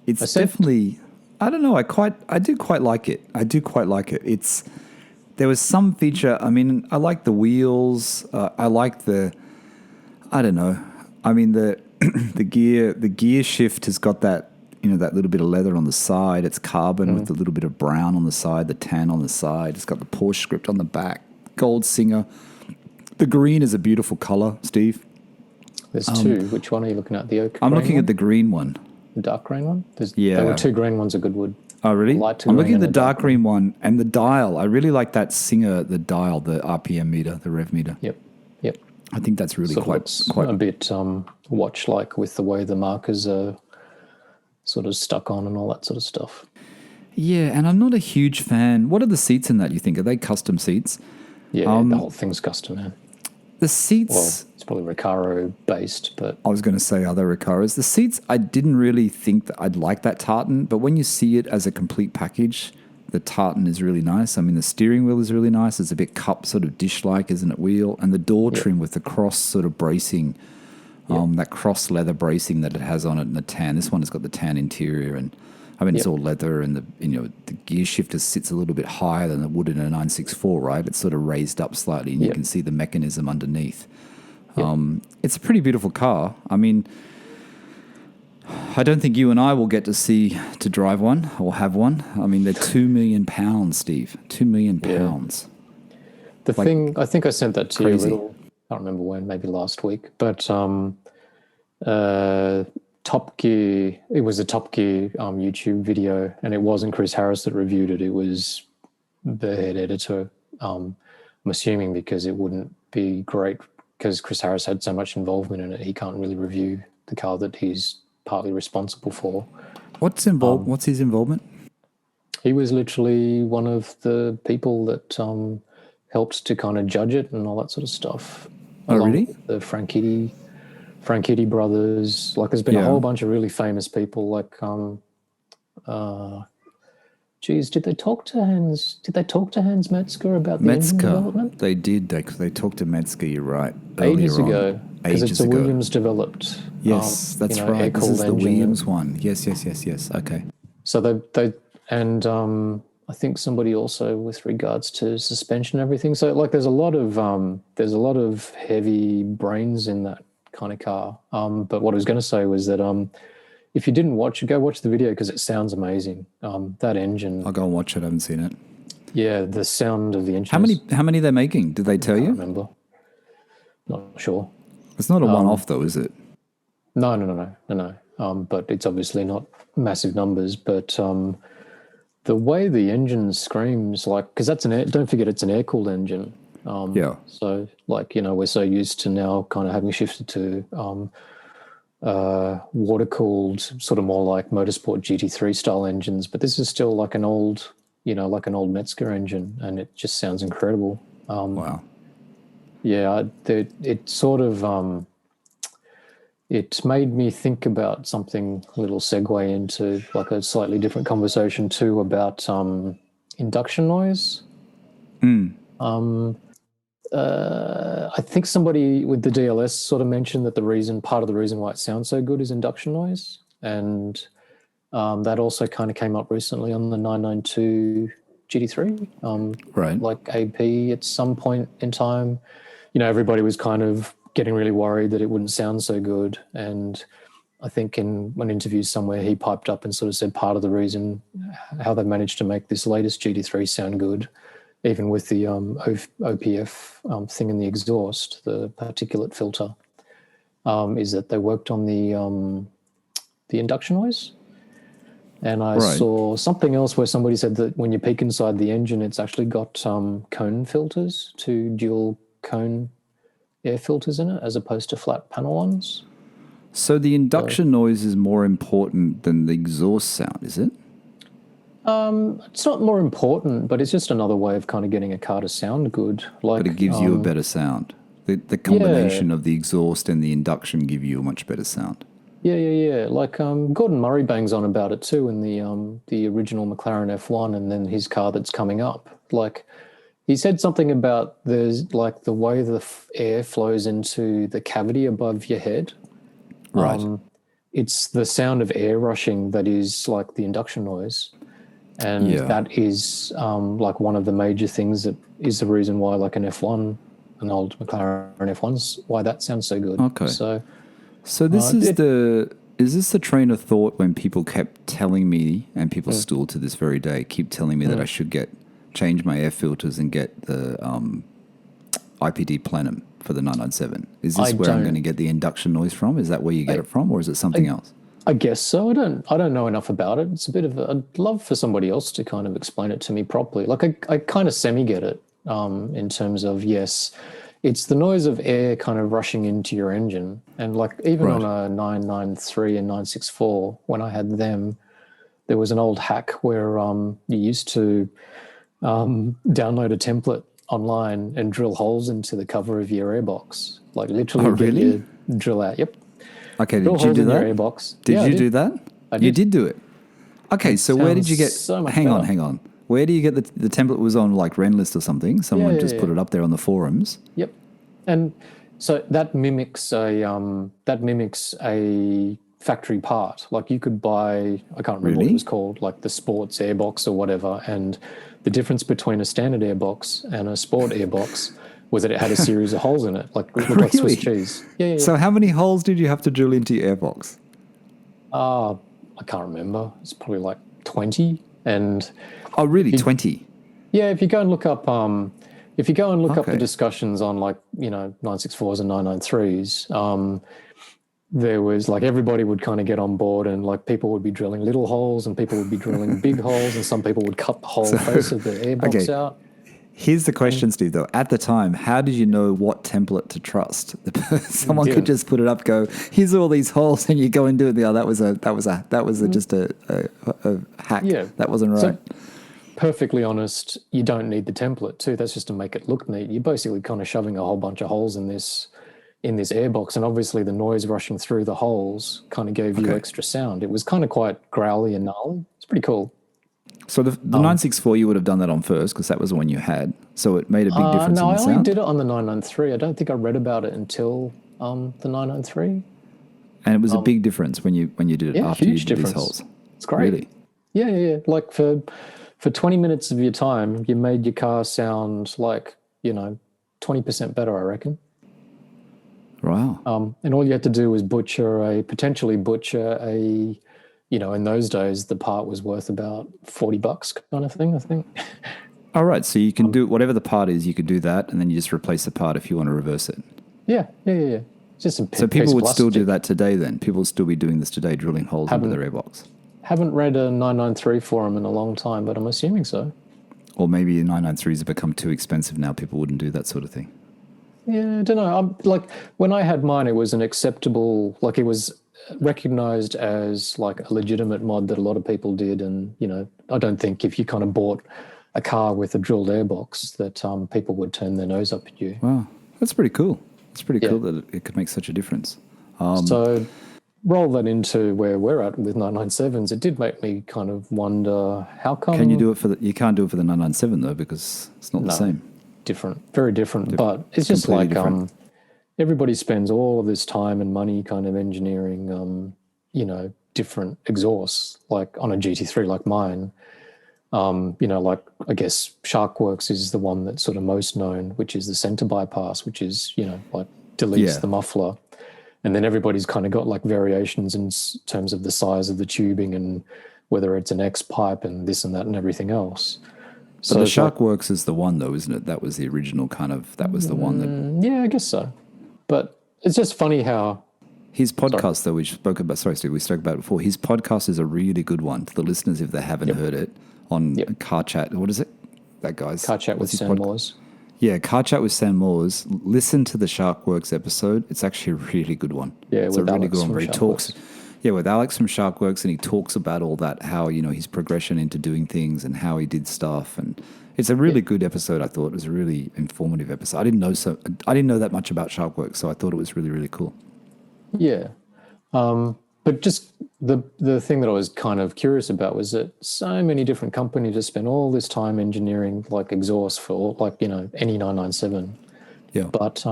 It's definitely... I don't know. I do quite like it. There was some feature... I mean, I like the wheels. I like the... I don't know. I mean, the gear shift has got that, that little bit of leather on the side. It's carbon with a little bit of brown on the side, the tan on the side. It's got the Porsche script on the back. Gold Singer. The green is a beautiful color, Steve. There's two. Which one are you looking at? The oak? I'm looking at the green one. The dark green one? There were two green ones at Goodwood. Oh, really? I'm looking at the dark green one and the dial. I really like that Singer, the dial, the RPM meter, the rev meter. Yep. I think that's really Sort of quite looks a bit watch-like with the way the markers are sort of stuck on and all that sort of stuff. Yeah, and I'm not a huge fan. What are the seats in that, you think? Are they custom seats? Yeah, the whole thing's custom, man. The Well, seats, it's probably Recaro based, but I was going to say other Recaras. The seats, I didn't really think that I'd like that tartan, but when you see it as a complete package, the tartan is really nice. I mean, the steering wheel is really nice. It's a bit cup sort of dish-like, isn't it, wheel? And the door trim with the cross sort of bracing, that cross leather bracing that it has on it, and the tan. This one has got the tan interior, and I mean, it's all leather, and the gear shifter sits a little bit higher than it would in a 964, right? It's sort of raised up slightly, and you can see the mechanism underneath. It's a pretty beautiful car. I mean, I don't think you and I will get to drive one or have one. I mean, they're £2 million, Steve. £2 million. The thing, I think I sent that to you a crazy. little, I don't remember when, maybe last week, but Top Gear, it was a Top Gear YouTube video, and it wasn't Chris Harris that reviewed it. It was the head editor. I'm assuming because it wouldn't be great because Chris Harris had so much involvement in it. He can't really review the car that he's partly responsible for. What's involved? What's his involvement? He was literally one of the people that helped to kind of judge it and all that sort of stuff. Oh, really? With the Franchitti brothers. Like, there's been a whole bunch of really famous people. Like, did they talk to Hans? Did they talk to Hans Metzger about the engine development? They did. They talked to Metzger. You're right. Ages ago, because it's a Williams developed. Yes, that's right. This is the Williams one. Yes. Okay. So they and I think somebody also with regards to suspension and everything. So like, there's a lot of heavy brains in that kind of car. But what I was going to say was that if you didn't watch it, go watch the video because it sounds amazing. That engine. I'll go and watch it. I haven't seen it. Yeah, the sound of the engine. How many they're making? Did they tell you? I can't remember. Not sure. It's not a one-off though, is it? No. But it's obviously not massive numbers. But the way the engine screams, like, because that's don't forget it's an air-cooled engine. So, like, we're so used to now kind of having shifted to water-cooled, sort of more like motorsport GT3 style engines. But this is still like an old, like an old Metzger engine, and it just sounds incredible. Wow. Yeah, it sort of it made me think about something, a little segue into like a slightly different conversation too about induction noise. I think somebody with the DLS sort of mentioned that part of the reason why it sounds so good is induction noise, and that also kind of came up recently on the 992 GT3. Right. Like AP at some point in time, everybody was kind of getting really worried that it wouldn't sound so good. And I think in one interview somewhere, he piped up and sort of said part of the reason how they managed to make this latest GT3 sound good, even with the OPF thing in the exhaust, the particulate filter, is that they worked on the induction noise. And I saw something else where somebody said that when you peek inside the engine, it's actually got cone filters, 2 dual cone air filters in it, as opposed to flat panel ones. So the induction noise is more important than the exhaust sound, is it? It's not more important, but it's just another way of kind of getting a car to sound good. Like, but it gives you a better sound. The combination of the exhaust and the induction give you a much better sound. Yeah. Like Gordon Murray bangs on about it too in the original McLaren F1, and then his car that's coming up. Like, he said something about there's like the way the air flows into the cavity above your head. Right. It's the sound of air rushing that is like the induction noise. And that is like one of the major things that is the reason why like an F1, an old McLaren F1's, why that sounds so good. Okay. So this is the train of thought when people kept telling me, and people still to this very day keep telling me that I should change my air filters and get the IPD Plenum for the 997. Is this where I'm going to get the induction noise from? Is that where you get it from, or is it something else? I guess so. I don't know enough about it. It's a bit of I'd love for somebody else to kind of explain it to me properly. Like I kind of semi get it in terms of, yes, it's the noise of air kind of rushing into your engine. And like even Right. on a 993 and 964, when I had them, there was an old hack where you used to download a template online and drill holes into the cover of your airbox. Like literally get really? your drill out. Yep. Okay, Drill did you holes do in that? your airbox. Did Yeah, I you did. do that? I You did. did do it. Okay, so where did you get? Sounds so much hang on, better. hang on. Where do you get the template? Was on like Renlist or something. Someone just put it up there on the forums. Yep. And so that mimics a factory part. Like you could buy, I can't remember what Really? it was called, like the sports airbox or whatever. And the difference between a standard airbox and a sport airbox was that it had a series of holes in it, like it looked like Swiss Really? cheese. Yeah. So how many holes did you have to drill into your airbox? I can't remember. It's probably like 20. And Oh, really? 20? yeah, if you go and look up up the Okay. discussions on like, 964s and 993s, there was like everybody would kind of get on board and like people would be drilling little holes and people would be drilling big holes and some people would cut the whole face of the airbox okay. out. Here's the question, Steve, though. At the time, how did you know what template to trust? Someone could Didn't. just put it up, go, here's all these holes, and you go and do it. Oh, that was just a hack. Yeah. That wasn't right. So, perfectly honest, you don't need the template too. That's just to make it look neat. You're basically kind of shoving a whole bunch of holes in this airbox, and obviously the noise rushing through the holes kind of gave you extra sound. It was kind of quite growly and gnarly. It's pretty cool. So the 964, you would have done that on first because that was the one you had. So it made a big difference No, in I the only sound. did it on the 993. I don't think I read about it until the 993. And it was a big difference when you did it after you huge did difference. these holes. It's great. Really? Yeah. Like for 20 minutes of your time, you made your car sound like 20% better, I reckon. Wow. And all you had to do was potentially butcher a, in those days, the part was worth about $40 kind of thing, I think. All right. So you can do whatever the part is, you could do that, and then you just replace the part if you want to reverse it. Yeah. It's just a So people piece of would still do plastic. that today then? People would still be doing this today, drilling holes into their airbox? Haven't read a 993 forum in a long time, but I'm assuming so. Or maybe 993s have become too expensive now. People wouldn't do that sort of thing. Yeah, I don't know. I'm like when I had mine, it was an acceptable, like it was recognized as like a legitimate mod that a lot of people did. And, I don't think if you kind of bought a car with a drilled airbox that people would turn their nose up at you. Wow. That's pretty cool. It's pretty cool that it could make such a difference. So roll that into where we're at with 997s. It did make me kind of wonder how come. Can you do it for you can't do it for the 997 though because it's not the same. Different, very different. But it's just like different. everybody spends all of this time and money kind of engineering, different exhausts, like on a GT3 like mine. Like I guess Sharkworks is the one that's sort of most known, which is the center bypass, which is, like deletes the muffler. And then everybody's kind of got like variations in terms of the size of the tubing and whether it's an X pipe and this and that and everything else. So the Sharkworks is the one though, isn't it? That was the original that was the one that... Yeah, I guess so. But it's just funny how... His podcast though, we spoke about it before. His podcast is a really good one for the listeners if they haven't heard it on Car Chat. What is it? That guy's... Car Chat with Sam Moores. Yeah, Car Chat with Sam Moores. Listen to the Sharkworks episode. It's actually a really good one. Yeah, it's a with really Alex good one from where he Sharkworks. talks... Yeah, with Alex from Sharkworks, and he talks about all that, how, his progression into doing things and how he did stuff. And it's a really good episode, I thought. It was a really informative episode. I didn't know that much about Sharkworks, so I thought it was really, really cool. Yeah. But just the thing that I was kind of curious about was that so many different companies just spend all this time engineering like exhaust for like, any 997. Yeah. But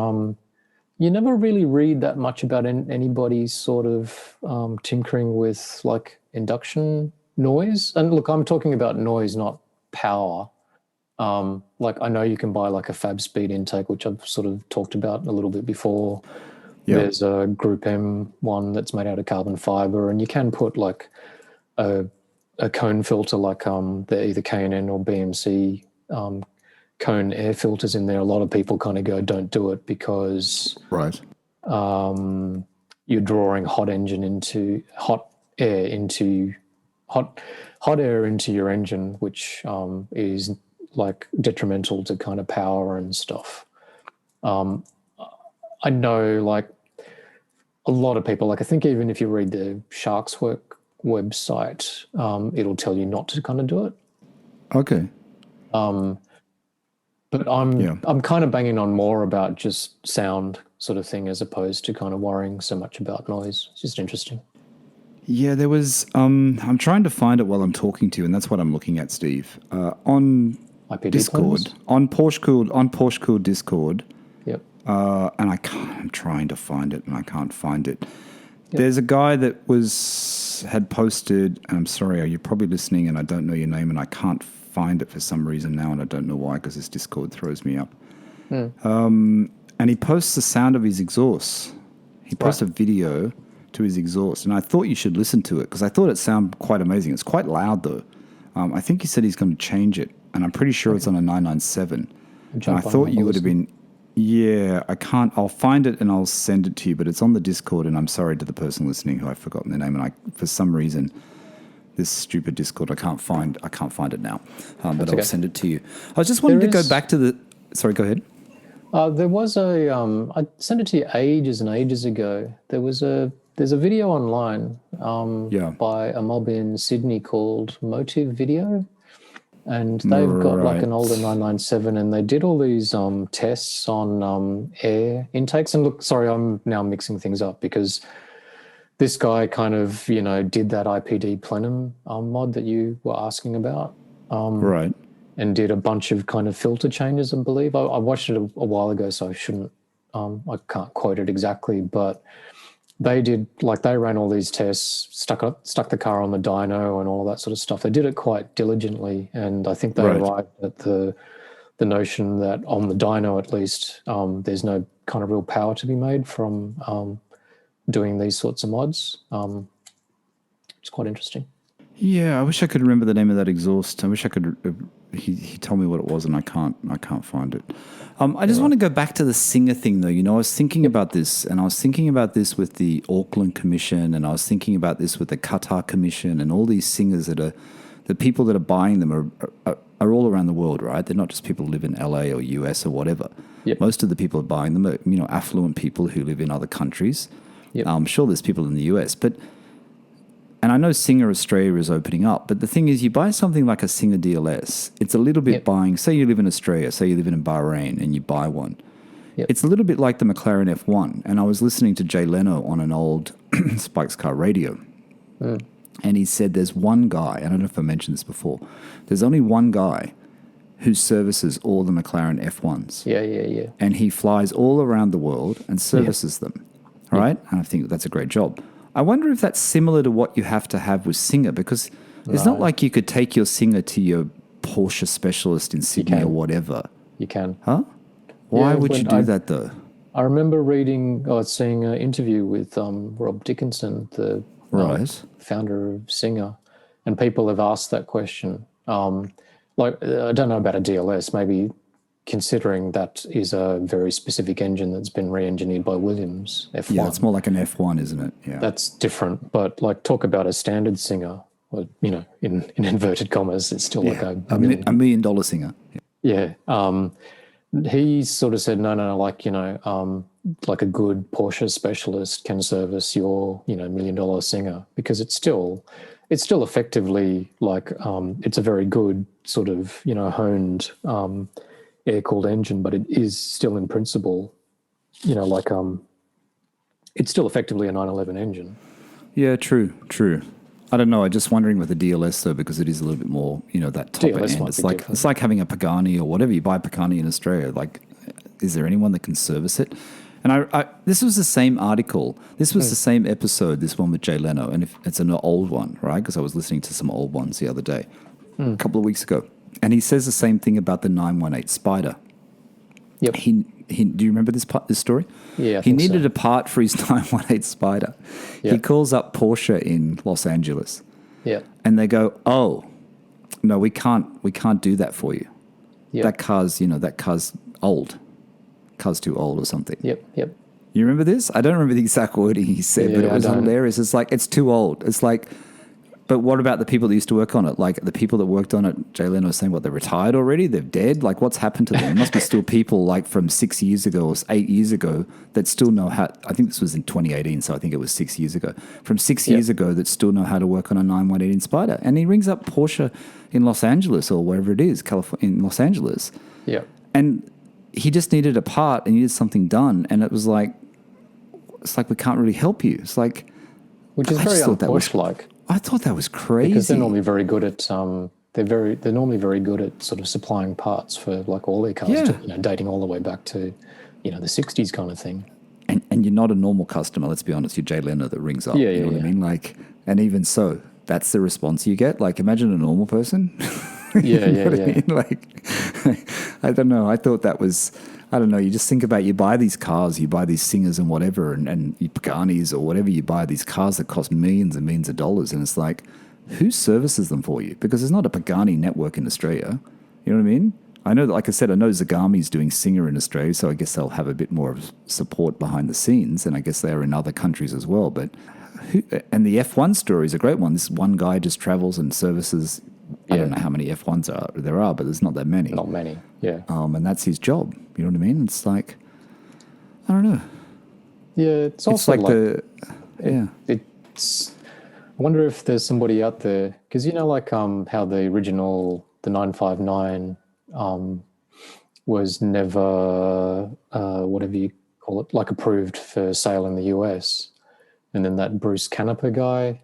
you never really read that much about anybody sort of tinkering with like induction noise. And look, I'm talking about noise, not power. Like I know you can buy like a fab speed intake, which I've sort of talked about a little bit before. Yeah. There's a Group M one that's made out of carbon fiber, and you can put like a cone filter like the either K&N or BMC cone air filters in there. A lot of people kind of go, don't do it because you're drawing hot air into your engine, which is like detrimental to kind of power and stuff. I know like a lot of people, like I think even if you read the Sharks Work website, it'll tell you not to kind of do it. Okay. But I'm kind of banging on more about just sound sort of thing as opposed to kind of worrying so much about noise. It's just interesting. Yeah, there was. I'm trying to find it while I'm talking to you, and that's what I'm looking at, Steve. On IPD Discord, plans? on PorscheCooled Discord, Yep. and I'm trying to find it, and I can't find it. Yep. There's a guy that had posted, and I'm sorry, you're probably listening, and I don't know your name, and I can't find it for some reason now, and I don't know why, because this Discord throws me up. And he posts the sound of his exhaust. He posts a video to his exhaust, and I thought you should listen to it because I thought it sounded quite amazing. It's quite loud though. I think he said he's going to change it, and I'm pretty sure it's on a 997. And I thought you would have been. Yeah, I can't. I'll find it and I'll send it to you, but it's on the Discord, and I'm sorry to the person listening who I've forgotten their name, and for some reason this stupid Discord I can't find it now. But I'll send it to you. I just wanted to go back to the. Sorry, go ahead. There was I sent it to you ages and ages ago. There's a video online by a mob in Sydney called Motive Video, and they've got like an older 997, and they did all these tests on air intakes. And look, sorry, I'm now mixing things up because this guy kind of, did that IPD plenum mod that you were asking about. Right. And did a bunch of kind of filter changes, I believe. I watched it a while ago, so I shouldn't, I can't quote it exactly, but they ran all these tests, stuck the car on the dyno and all of that sort of stuff. They did it quite diligently, and I think they arrived at the notion that on the dyno at least, there's no kind of real power to be made from doing these sorts of mods. It's quite interesting. Yeah, I wish I could remember the name of that exhaust. I wish I could. He told me what it was, and I can't find it. I just want to go back to the singer thing, though. I was thinking about this, and I was thinking about this with the Auckland Commission, and I was thinking about this with the Qatar Commission, and all these singers the people that are buying them are all around the world, right? They're not just people who live in LA or US or whatever. Yep. Most of the people buying them are affluent people who live in other countries. Yep. I'm sure there's people in the US, but. And I know Singer Australia is opening up, but the thing is, you buy something like a Singer DLS, it's a little bit buying, say you live in Australia, say you live in Bahrain and you buy one. Yep. It's a little bit like the McLaren F1. And I was listening to Jay Leno on an old Spike's Car radio. And he said there's one guy, I don't know if I mentioned this before, there's only one guy who services all the McLaren F1s. Yeah. And he flies all around the world and services them, right? And I think that's a great job. I wonder if that's similar to what you have to have with Singer, because it's not like you could take your Singer to your Porsche specialist in Sydney or whatever. You can. Huh? Why would you do that, though? I remember seeing an interview with Rob Dickinson, the founder of Singer, and people have asked that question. I don't know about a DLS, maybe considering that is a very specific engine that's been re-engineered by Williams, F1. Yeah, it's more like an F1, isn't it? Yeah. That's different, but talk about a standard Singer, or, in inverted commas, it's still like a $1 million Singer. Yeah. He sort of said, no, like a good Porsche specialist can service your, $1 million Singer, because it's still effectively like, it's a very good sort of, honed, air-cooled engine, but it is still in principle, it's still effectively a 911 engine. Yeah, true. I don't know. I'm just wondering with the DLS though, because it is a little bit more, that top DLS end. It's like having a Pagani or whatever. You buy a Pagani in Australia. Like, is there anyone that can service it? And I this was the same article. This was the same episode. This one with Jay Leno, and it's an old one, right? Because I was listening to some old ones the other day, a couple of weeks ago. And he says the same thing about the 918 Spider. Yep. He do you remember this story? Yeah, he needed a part for his 918 Spider. Yep. He calls up Porsche in Los Angeles. Yeah. And they go, "Oh, no, we can't do that for you. Yep. That car's old. Car's too old or something." Yep. You remember this? I don't remember the exact wording he said, but it was hilarious. It's like, it's too old. It's like, But what about the people that used to work on it? Like the people that worked on it, Jay Leno was saying, what, they're retired already? They're dead? Like what's happened to them? There must be still people like from 6 years ago or 8 years ago that still know how, I think this was in 2018, so I think it was 6 years ago. From 6 years ago that still know how to work on a 9118 Spider. And he rings up Porsche in Los Angeles or wherever it is, California, in Los Angeles. Yeah. And he just needed a part and needed something done. And it was like, it's like, we can't really help you. It's like, which is very un-Porsche-like. I thought that was crazy. Because they're normally very good at they're normally very good at sort of supplying parts for like all their cars, dating all the way back to, the 60s kind of thing. And you're not a normal customer, let's be honest. You're Jay Leno that rings up. Yeah, you know what I mean? Like, and even so, that's the response you get. Like, imagine a normal person. I mean? Like, I don't know. I thought that was, I don't know. You just think about, you buy these cars, you buy these Singers and whatever, and you Paganis or whatever, you buy these cars that cost millions and millions of dollars. And it's like, who services them for you? Because there's not a Pagani network in Australia. You know what I mean? I know, like I said, I know Zagami's doing Singer in Australia, so I guess they'll have a bit more of support behind the scenes, and I guess they're in other countries as well. But and the F1 story is a great one. This one guy just travels and services. I don't know how many F1s there are, but there's not that many. Not many, yeah. And that's his job. You know what I mean? It's like, I don't know. Yeah, it's also like it's. I wonder if there's somebody out there, because how the original, the 959 was never whatever you call it, like approved for sale in the US, and then that Bruce Canepa guy,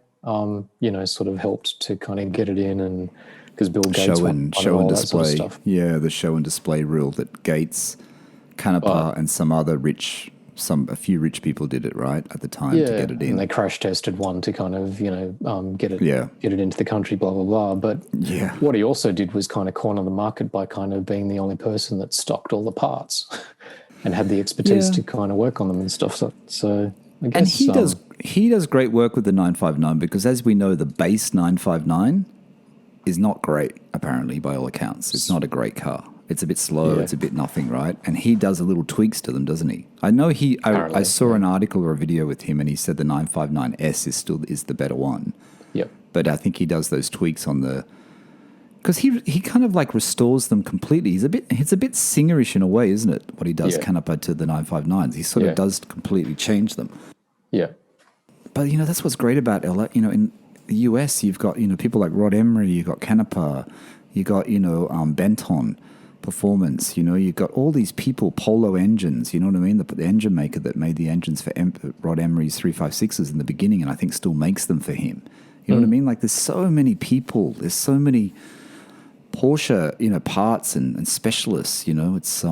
sort of helped to kind of get it in, and because Bill Gates show and display, sort of stuff. Yeah, the show and display rule that Gates, Canepa, and a few rich people did it right at the time to get it in. And they crash tested one to kind of get it into the country, blah blah blah. But what he also did was kind of corner the market by kind of being the only person that stocked all the parts and had the expertise to kind of work on them and stuff. So I guess, and he does great work with the 959, because as we know, the base 959 is not great, apparently, by all accounts. It's not a great car. It's a bit slow. It's a bit nothing, right? And he does a little tweaks to them, doesn't he? I know I saw an article or a video with him, and he said the 959S is the better one. Yep. But I think he does those tweaks on the, because he kind of like restores them completely. It's a bit singerish in a way, isn't it? What he does, Canepa to the 959s, he sort of does completely change them. Yeah. But that's what's great about LA. In the US, you've got people like Rod Emery, you've got Canepa, you got Benton Performance. You've got all these people, Polo Engines. You know what I mean? The engine maker that made the engines for Rod Emery's 356s in the beginning, and I think still makes them for him. You know what I mean? Like, there's so many people. There's so many Porsche, parts and specialists. It's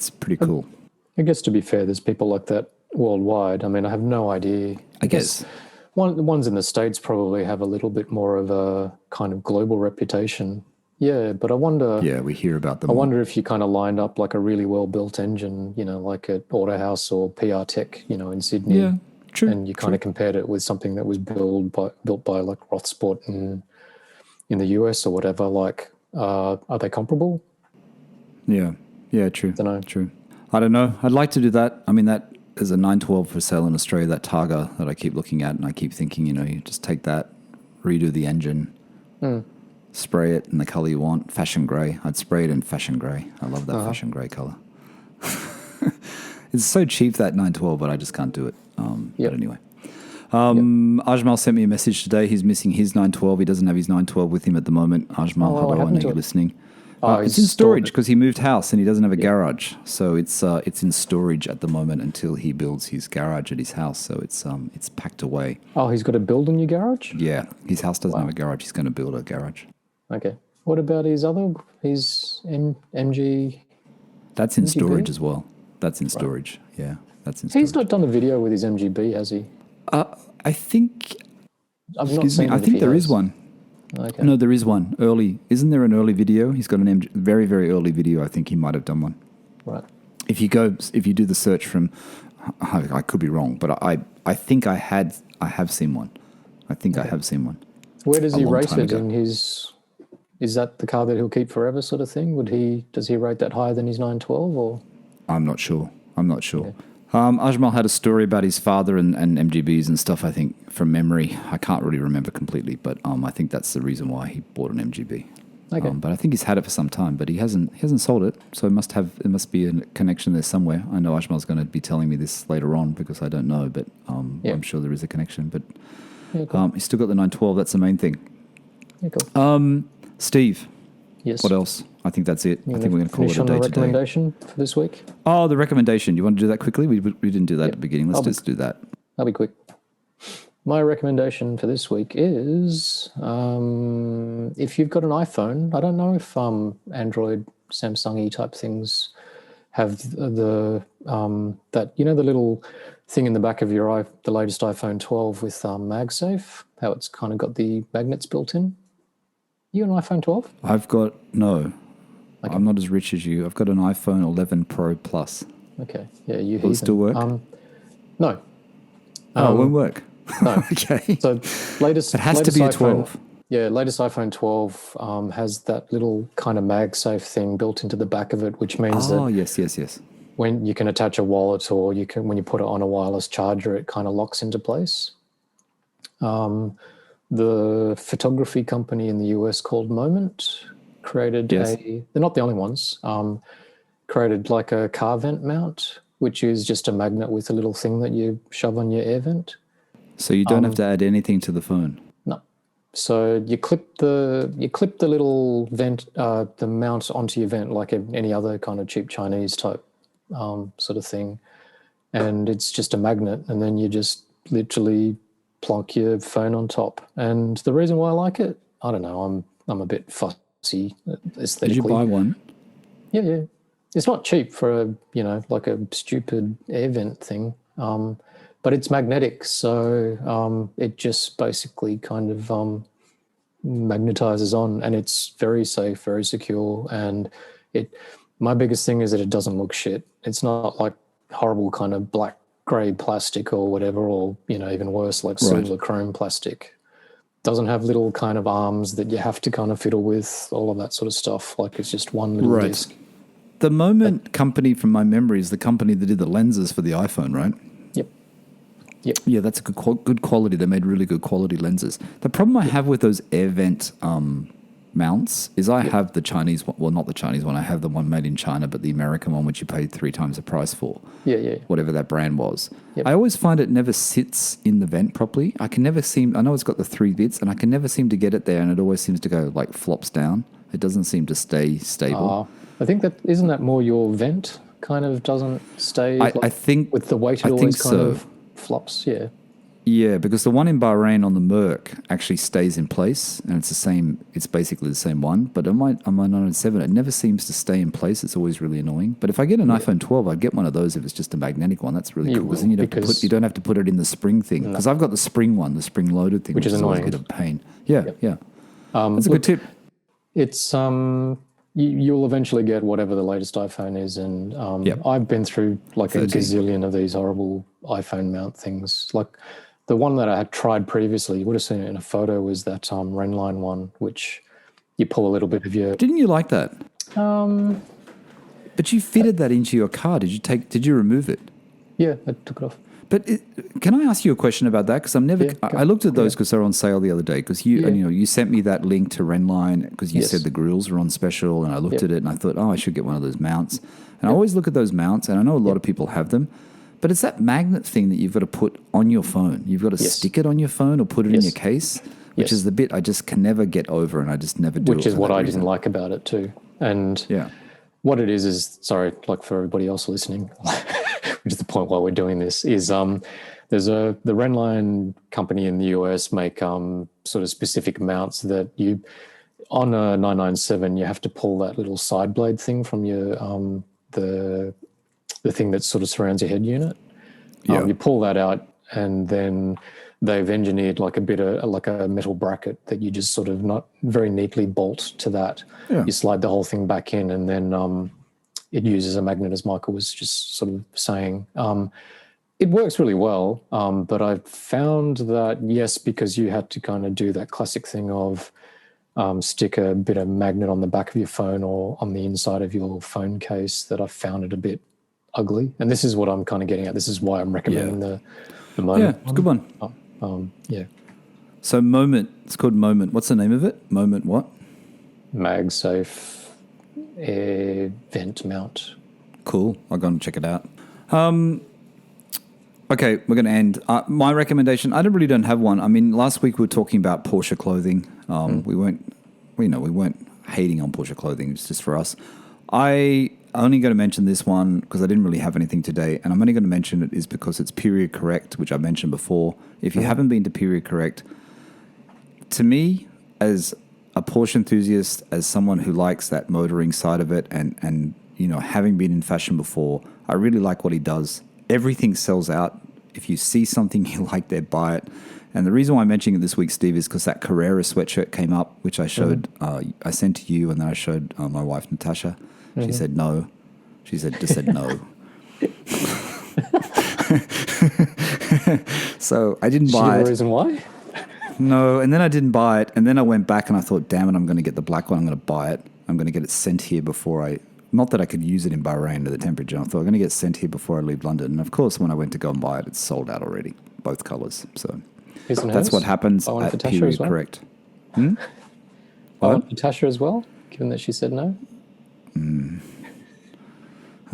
pretty cool. I guess, to be fair, there's people like that worldwide. I mean, I have no idea. I guess the ones in the States probably have a little bit more of a kind of global reputation. Yeah, but I wonder. Yeah, we hear about them. I wonder if you kind of lined up like a really well-built engine, like at Autohouse or PR Tech, in Sydney. Yeah, true. And you kind of compared it with something that was built by like Rothsport in the US or whatever. Like, are they comparable? Yeah, true. Don't know. True. I don't know. I'd like to do that. I mean, that is a 912 for sale in Australia, that Targa that I keep looking at, and I keep thinking, you just take that, redo the engine, spray it in the color you want, fashion grey. I'd spray it in fashion grey. I love that fashion grey color. It's so cheap, that 912, but I just can't do it. But anyway. Ajmal sent me a message today. He's missing his 912. He doesn't have his 912 with him at the moment. Ajmal, hello, I know you're listening. It's in storage because he moved house and he doesn't have a garage. So it's in storage at the moment until he builds his garage at his house. So it's packed away. Oh, he's got to build a new garage? Yeah, his house doesn't have a garage. He's going to build a garage. Okay. What about his MG? That's in storage as well. That's in storage. Yeah, that's in storage. He's not done a video with his MGB, has he? I think. Excuse me. I think there is one. Okay. No, there is one early. Isn't there an early video? He's got an very, very early video. I think he might have done one. Right. If you do the search from, I could be wrong, but I think I have seen one. I think I have seen one. Where does he rate it in his? Is that the car that he'll keep forever, sort of thing? Does he rate that higher than his 912 or? I'm not sure. Yeah. Ajmal had a story about his father and MGBs and stuff, I think, from memory. I can't really remember completely, but I think that's the reason why he bought an MGB. Okay. But I think he's had it for some time, but he hasn't sold it, so it must be a connection there somewhere. I know Ajmal's going to be telling me this later on because I don't know, but I'm sure there is a connection. But cool. he's still got the 912. That's the main thing. Yeah, cool. Steve. Yes. What else? I think that's it. I think we're going to call it a finish on day the today. recommendation for this week. Oh, the recommendation. You want to do that quickly? We didn't do that at the beginning. Let's just do that. I'll be quick. My recommendation for this week is if you've got an iPhone, I don't know if Android, Samsung-y type things have the that, the little thing in the back of the latest iPhone 12 with MagSafe, how it's kind of got the magnets built in. You an iPhone 12? No. Okay. I'm not as rich as you. I've got an iPhone 11 Pro Plus. Okay. Yeah, you Will it still work? No. It won't work. No. Okay. So latest. It has to be a 12. Yeah, latest iPhone 12 has that little kind of MagSafe thing built into the back of it, which means that yes. when you can attach a wallet or when you put it on a wireless charger, it kind of locks into place. The photography company in the US called Moment created they're not the only ones, created like a car vent mount, which is just a magnet with a little thing that you shove on your air vent. So you don't have to add anything to the phone? No. So you clip the little vent, the mount onto your vent like any other kind of cheap Chinese type sort of thing. And it's just a magnet, and then you just literally plonk your phone on top. And the reason why I like it, I don't know, I'm a bit fussy aesthetically. Did you buy one? Yeah. It's not cheap for like a stupid air vent thing, but it's magnetic, so it just basically kind of magnetizes on, and it's very safe, very secure, and my biggest thing is that it doesn't look shit. It's not like horrible kind of black grey plastic or whatever, or even worse, like silver chrome plastic. Doesn't have little kind of arms that you have to kind of fiddle with, all of that sort of stuff. Like it's just one little disc. The Moment company, from my memory, is the company that did the lenses for the iPhone, right? Yep. Yeah, that's a good quality. They made really good quality lenses. The problem I have with those air vent mounts is I have the Chinese one. Well, not the Chinese one. I have the one made in China, but the American one, which you paid 3 times the price for. Yeah. Whatever that brand was. Yep. I always find it never sits in the vent properly. I know it's got the 3 bits, and I can never seem to get it there, and it always seems to go like flops down. It doesn't seem to stay stable. I think isn't that more your vent kind of doesn't stay. I think with the weight it always kind of flops. Yeah. Yeah, because the one in Bahrain on the Merc actually stays in place, and it's the same. It's basically the same one. But on my 997, it never seems to stay in place. It's always really annoying. But if I get an iPhone 12, I'd get one of those if it's just a magnetic one. That's really cool, because then you don't have to put it in the spring thing. Because I've got the spring one, the spring loaded thing, which is annoying. Always a bit of pain. Yeah. That's a good tip. It's you'll eventually get whatever the latest iPhone is, and I've been through like 13. A gazillion of these horrible iPhone mount things. Like the one that I had tried previously, you would have seen it in a photo, was that Renline one, which you pull a little bit of your. Didn't you like that? But you fitted that into your car. Did you remove it? Yeah, I took it off. But can I ask you a question about that? Because I looked at those because they were on sale the other day. Because you sent me that link to Renline because you said the grills were on special, and I looked at it and I thought, I should get one of those mounts. And I always look at those mounts, and I know a lot of people have them, but it's that magnet thing that you've got to put on your phone. You've got to stick it on your phone or put it in your case, which is the bit I just can never get over, and I just never do. Which is what I didn't like about it too. And what it is sorry, like for everybody else listening. Which is the point why we're doing this, is there's the Renline company in the US make sort of specific mounts that you, on a 997, you have to pull that little side blade thing from your the thing that sort of surrounds your head unit. You pull that out, and then they've engineered like a metal bracket that you just sort of not very neatly bolt to that. You slide the whole thing back in, and then it uses a magnet, as Michael was just sort of saying. It works really well, but I found that, because you had to kind of do that classic thing of stick a bit of magnet on the back of your phone or on the inside of your phone case, that I found it a bit ugly. And this is what I'm kind of getting at. This is why I'm recommending the Yeah, Moment. it's a good one. Yeah. So Moment, it's called Moment. What's the name of it? Moment what? MagSafe air vent mount. Cool. I'll go and check it out. Okay, we're going to end. My recommendation, I really don't have one. I mean, last week we were talking about Porsche clothing. We weren't hating on Porsche clothing. It's just for us. I only going to mention this one because I didn't really have anything today, and I'm only going to mention it is because it's period correct, which I mentioned before. If you haven't been to period correct, to me, as a Porsche enthusiast, as someone who likes that motoring side of it, and having been in fashion before, I really like what he does. Everything sells out. If you see something you like there, buy it. And the reason why I'm mentioning it this week, Steve, is because that Carrera sweatshirt came up, which I showed, I sent to you, and then I showed my wife, Natasha. She said no. She just said no. So I didn't buy it. The reason why? No, and then I didn't buy it. And then I went back and I thought, damn it, I'm going to get the black one. I'm going to buy it. I'm going to get it sent here before not that I could use it in Bahrain to the temperature. I thought I'm going to get it sent here before I leave London. And of course, when I went to go and buy it, it's sold out already, both colours. So that's what happens at period correct. I want Natasha as well, given that she said no. I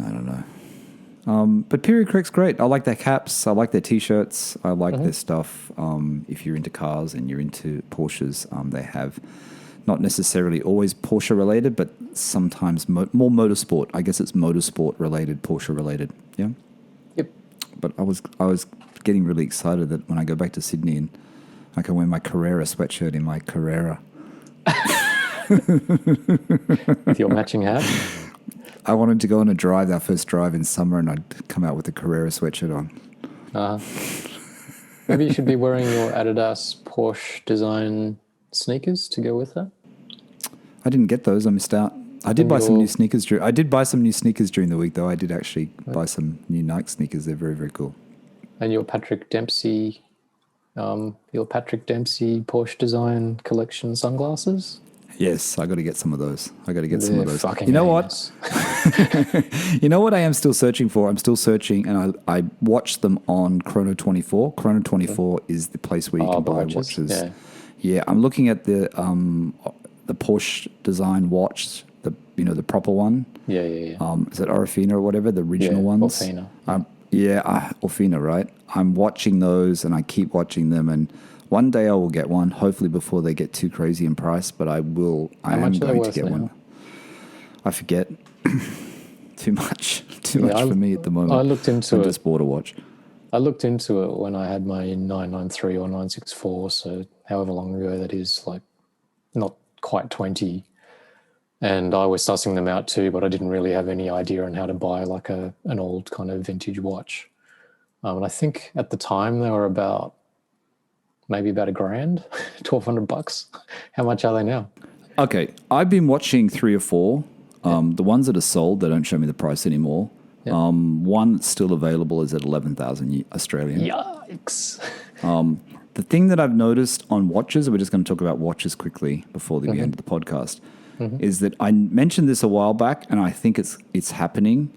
don't know. But period correct's great. I like their caps. I like their T-shirts. I like their stuff. If you're into cars and you're into Porsches, they have not necessarily always Porsche related, but sometimes more motorsport. I guess it's motorsport related, Porsche related. Yeah. Yep. But I was getting really excited that when I go back to Sydney and I can wear my Carrera sweatshirt in my Carrera. With your matching hat. I wanted to go on a drive, our first drive in summer, and I'd come out with a Carrera sweatshirt on. Maybe you should be wearing your Adidas Porsche design sneakers to go with that. I didn't get those. I missed out. I did buy some new sneakers. I did buy some new sneakers during the week, though. I did actually buy some new Nike sneakers. They're very, very cool. And your Patrick Dempsey Porsche design collection sunglasses. Yes, I got to get some of those. Fucking you know what? You know what I am still searching for? I'm still searching, and I watched them on Chrono 24. Chrono 24 is the place where you can buy watches. Yeah, I'm looking at the Porsche design watch, the proper one. Yeah. Is it Orfina or whatever, the original ones? Orfina. Orfina, right? I'm watching those, and I keep watching them, and one day I will get one, hopefully before they get too crazy in price, but I am going to get one. I forget. Too much for me at the moment. I looked into it. Just bought a watch. I looked into it when I had my 993 or 964, so however long ago that is, like not quite 20. And I was sussing them out too, but I didn't really have any idea on how to buy like an old kind of vintage watch. And I think at the time they were maybe about $1,000, $1,200. How much are they now? Okay, I've been watching 3 or 4. The ones that are sold, they don't show me the price anymore. Yep. One that's still available is at 11,000 Australian. Yikes. The thing that I've noticed on watches, we're just going to talk about watches quickly before the end of the podcast, is that I mentioned this a while back, and I think it's happening.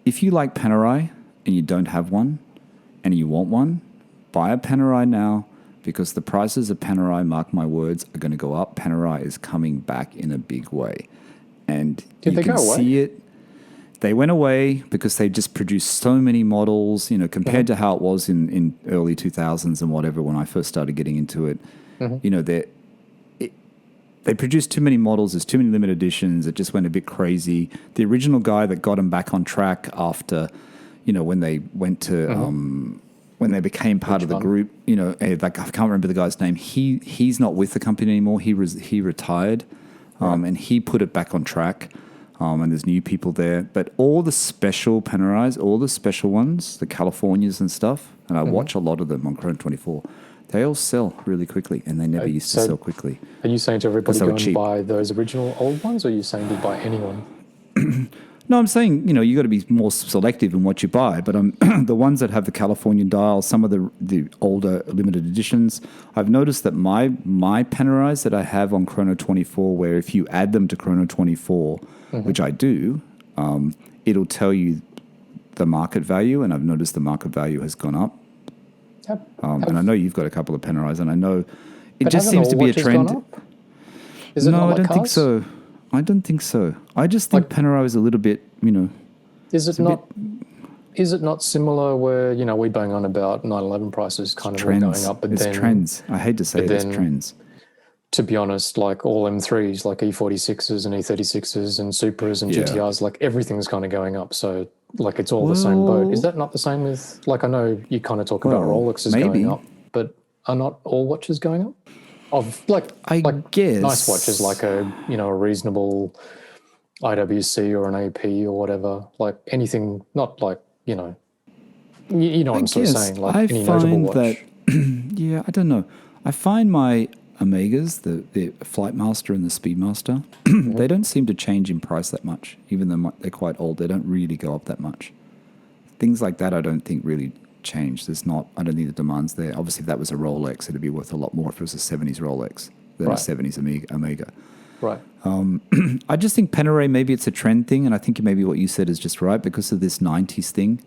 If you like Panerai and you don't have one and you want one, buy a Panerai now, because the prices of Panerai, mark my words, are going to go up. Panerai is coming back in a big way. And Did you they can go away? see it. They went away because they just produced so many models, compared to how it was in early 2000s and whatever, when I first started getting into it. They produced too many models. There's too many limited editions. It just went a bit crazy. The original guy that got them back on track after, when they went to... when they became part of the group, I can't remember the guy's name. He's not with the company anymore. He retired, and he put it back on track. And there's new people there. But all the special Panerais, all the special ones, the Californias and stuff, and I watch a lot of them on Chrono 24. They all sell really quickly, and they never used to sell quickly. Are you saying to everybody go and buy those original old ones, or are you saying to buy anyone? No, I'm saying, you got to be more selective in what you buy, but the ones that have the Californian dial, some of the older limited editions, I've noticed that my Panerais that I have on Chrono 24, where if you add them to Chrono 24, which I do, it'll tell you the market value, and I've noticed the market value has gone up. Yep. And I know you've got a couple of Panerais, and I know it But just haven't seems to all be a watches trend. gone up? Is it No, not I like don't think cars? so. I don't think so. I just think Panerai is a little bit, Is it not? Is it not similar where we bang on about 911 prices kind of all trends. going up, but It's then trends. I hate to say it, it's then- trends. to be honest, like all M3s, like E46s and E36s and Supras and Yeah. GTRs, like everything's kind of going up. So like it's all the same boat. Is that not the same with, like, I know you kind of talk about Well, Rolexes maybe. going up, but are not all watches going up? I guess Nice watches like a reasonable IWC or an AP or whatever, like anything, not like, you know what I'm sort of saying, like I any notable find watch. that, yeah, I don't know. I find my Omegas, the Flightmaster and the Speedmaster, they don't seem to change in price that much. Even though they're quite old, they don't really go up that much. Things like that I don't think really change. I don't think the demand's there. Obviously, if that was a Rolex, it'd be worth a lot more if it was a 70s Rolex than a 70s Omega. Right. I just think Panerai, maybe it's a trend thing, and I think maybe what you said is just right because of this 90s thing,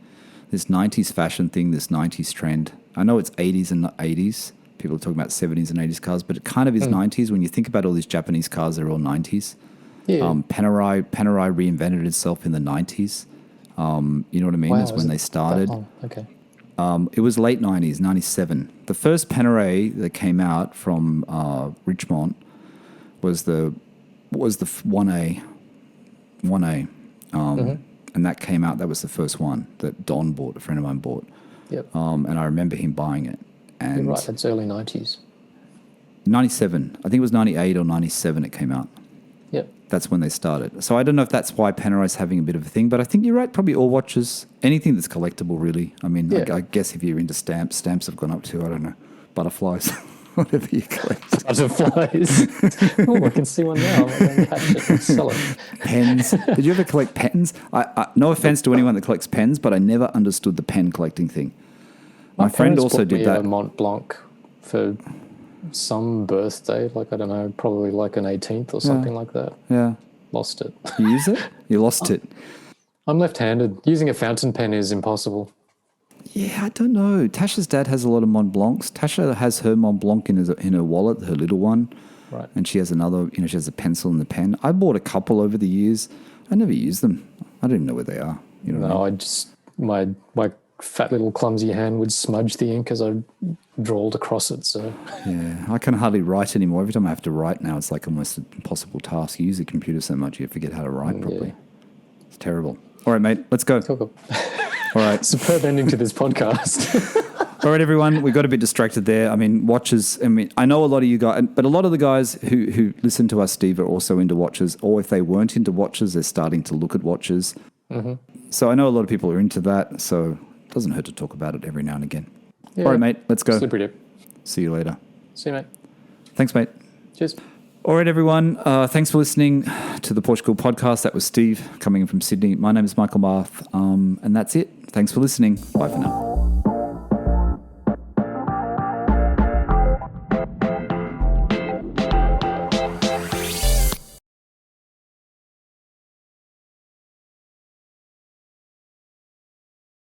this 90s fashion thing, this 90s trend. I know it's 80s and not 80s. People are talking about 70s and 80s cars, but it kind of is 90s. When you think about all these Japanese cars, they're all 90s. Yeah. Panerai reinvented itself in the 90s. You know what I mean? Wow, Is when they started. Okay. It was late 90s, 97. The first Panerai that came out from Richmond was the 1A. And that came out, that was the first one that Don bought, a friend of mine bought. Yep. And I remember him buying it. And You're right, that's early 90s. 97, I think it was 98 or 97 it came out. Yep. That's when they started. So I don't know if that's why Panerai's having a bit of a thing, but I think you're right, probably all watches, anything that's collectible really. I mean, Yeah. I guess if you're into stamps have gone up to, I don't know, butterflies, whatever you collect. Butterflies. Oh, I can see one now. I'm going to catch it and sell it. Pens. Did you ever collect pens? I no offense to anyone that collects pens, but I never understood the pen collecting thing. My friend parents also bought did me that. a Mont Blanc for some birthday, like, I don't know, probably like an 18th or something like that. Yeah. Lost it. You use it? You lost it. I'm left-handed. Using a fountain pen is impossible. Yeah, I don't know. Tasha's dad has a lot of Mont Blancs. Tasha has her Mont Blanc in her wallet, her little one. Right. And she has another, she has a pencil and the pen. I bought a couple over the years. I never use them. I don't even know where they are. You know what I mean? No, I just, my fat little clumsy hand would smudge the ink as I drawled across it. So Yeah, I can hardly write anymore. Every time I have to write now, it's like almost an impossible task. You use the computer so much, you forget how to write properly. It's terrible. All right, mate, let's go. cool. All right. Superb ending to this podcast. All right, everyone, we got a bit distracted there. I mean, watches, I know a lot of you guys, but a lot of the guys who listen to us, Steve, are also into watches, or if they weren't into watches, they're starting to look at watches. Mm-hmm. So I know a lot of people are into that, so it doesn't hurt to talk about it every now and again. Yeah. All right, mate, let's go. Slippery dip. See you later. See you, mate. Thanks, mate. Cheers. All right, everyone. Thanks for listening to the PorscheCooled podcast. That was Steve coming in from Sydney. My name is Michael Barth, and that's it. Thanks for listening. Bye for now.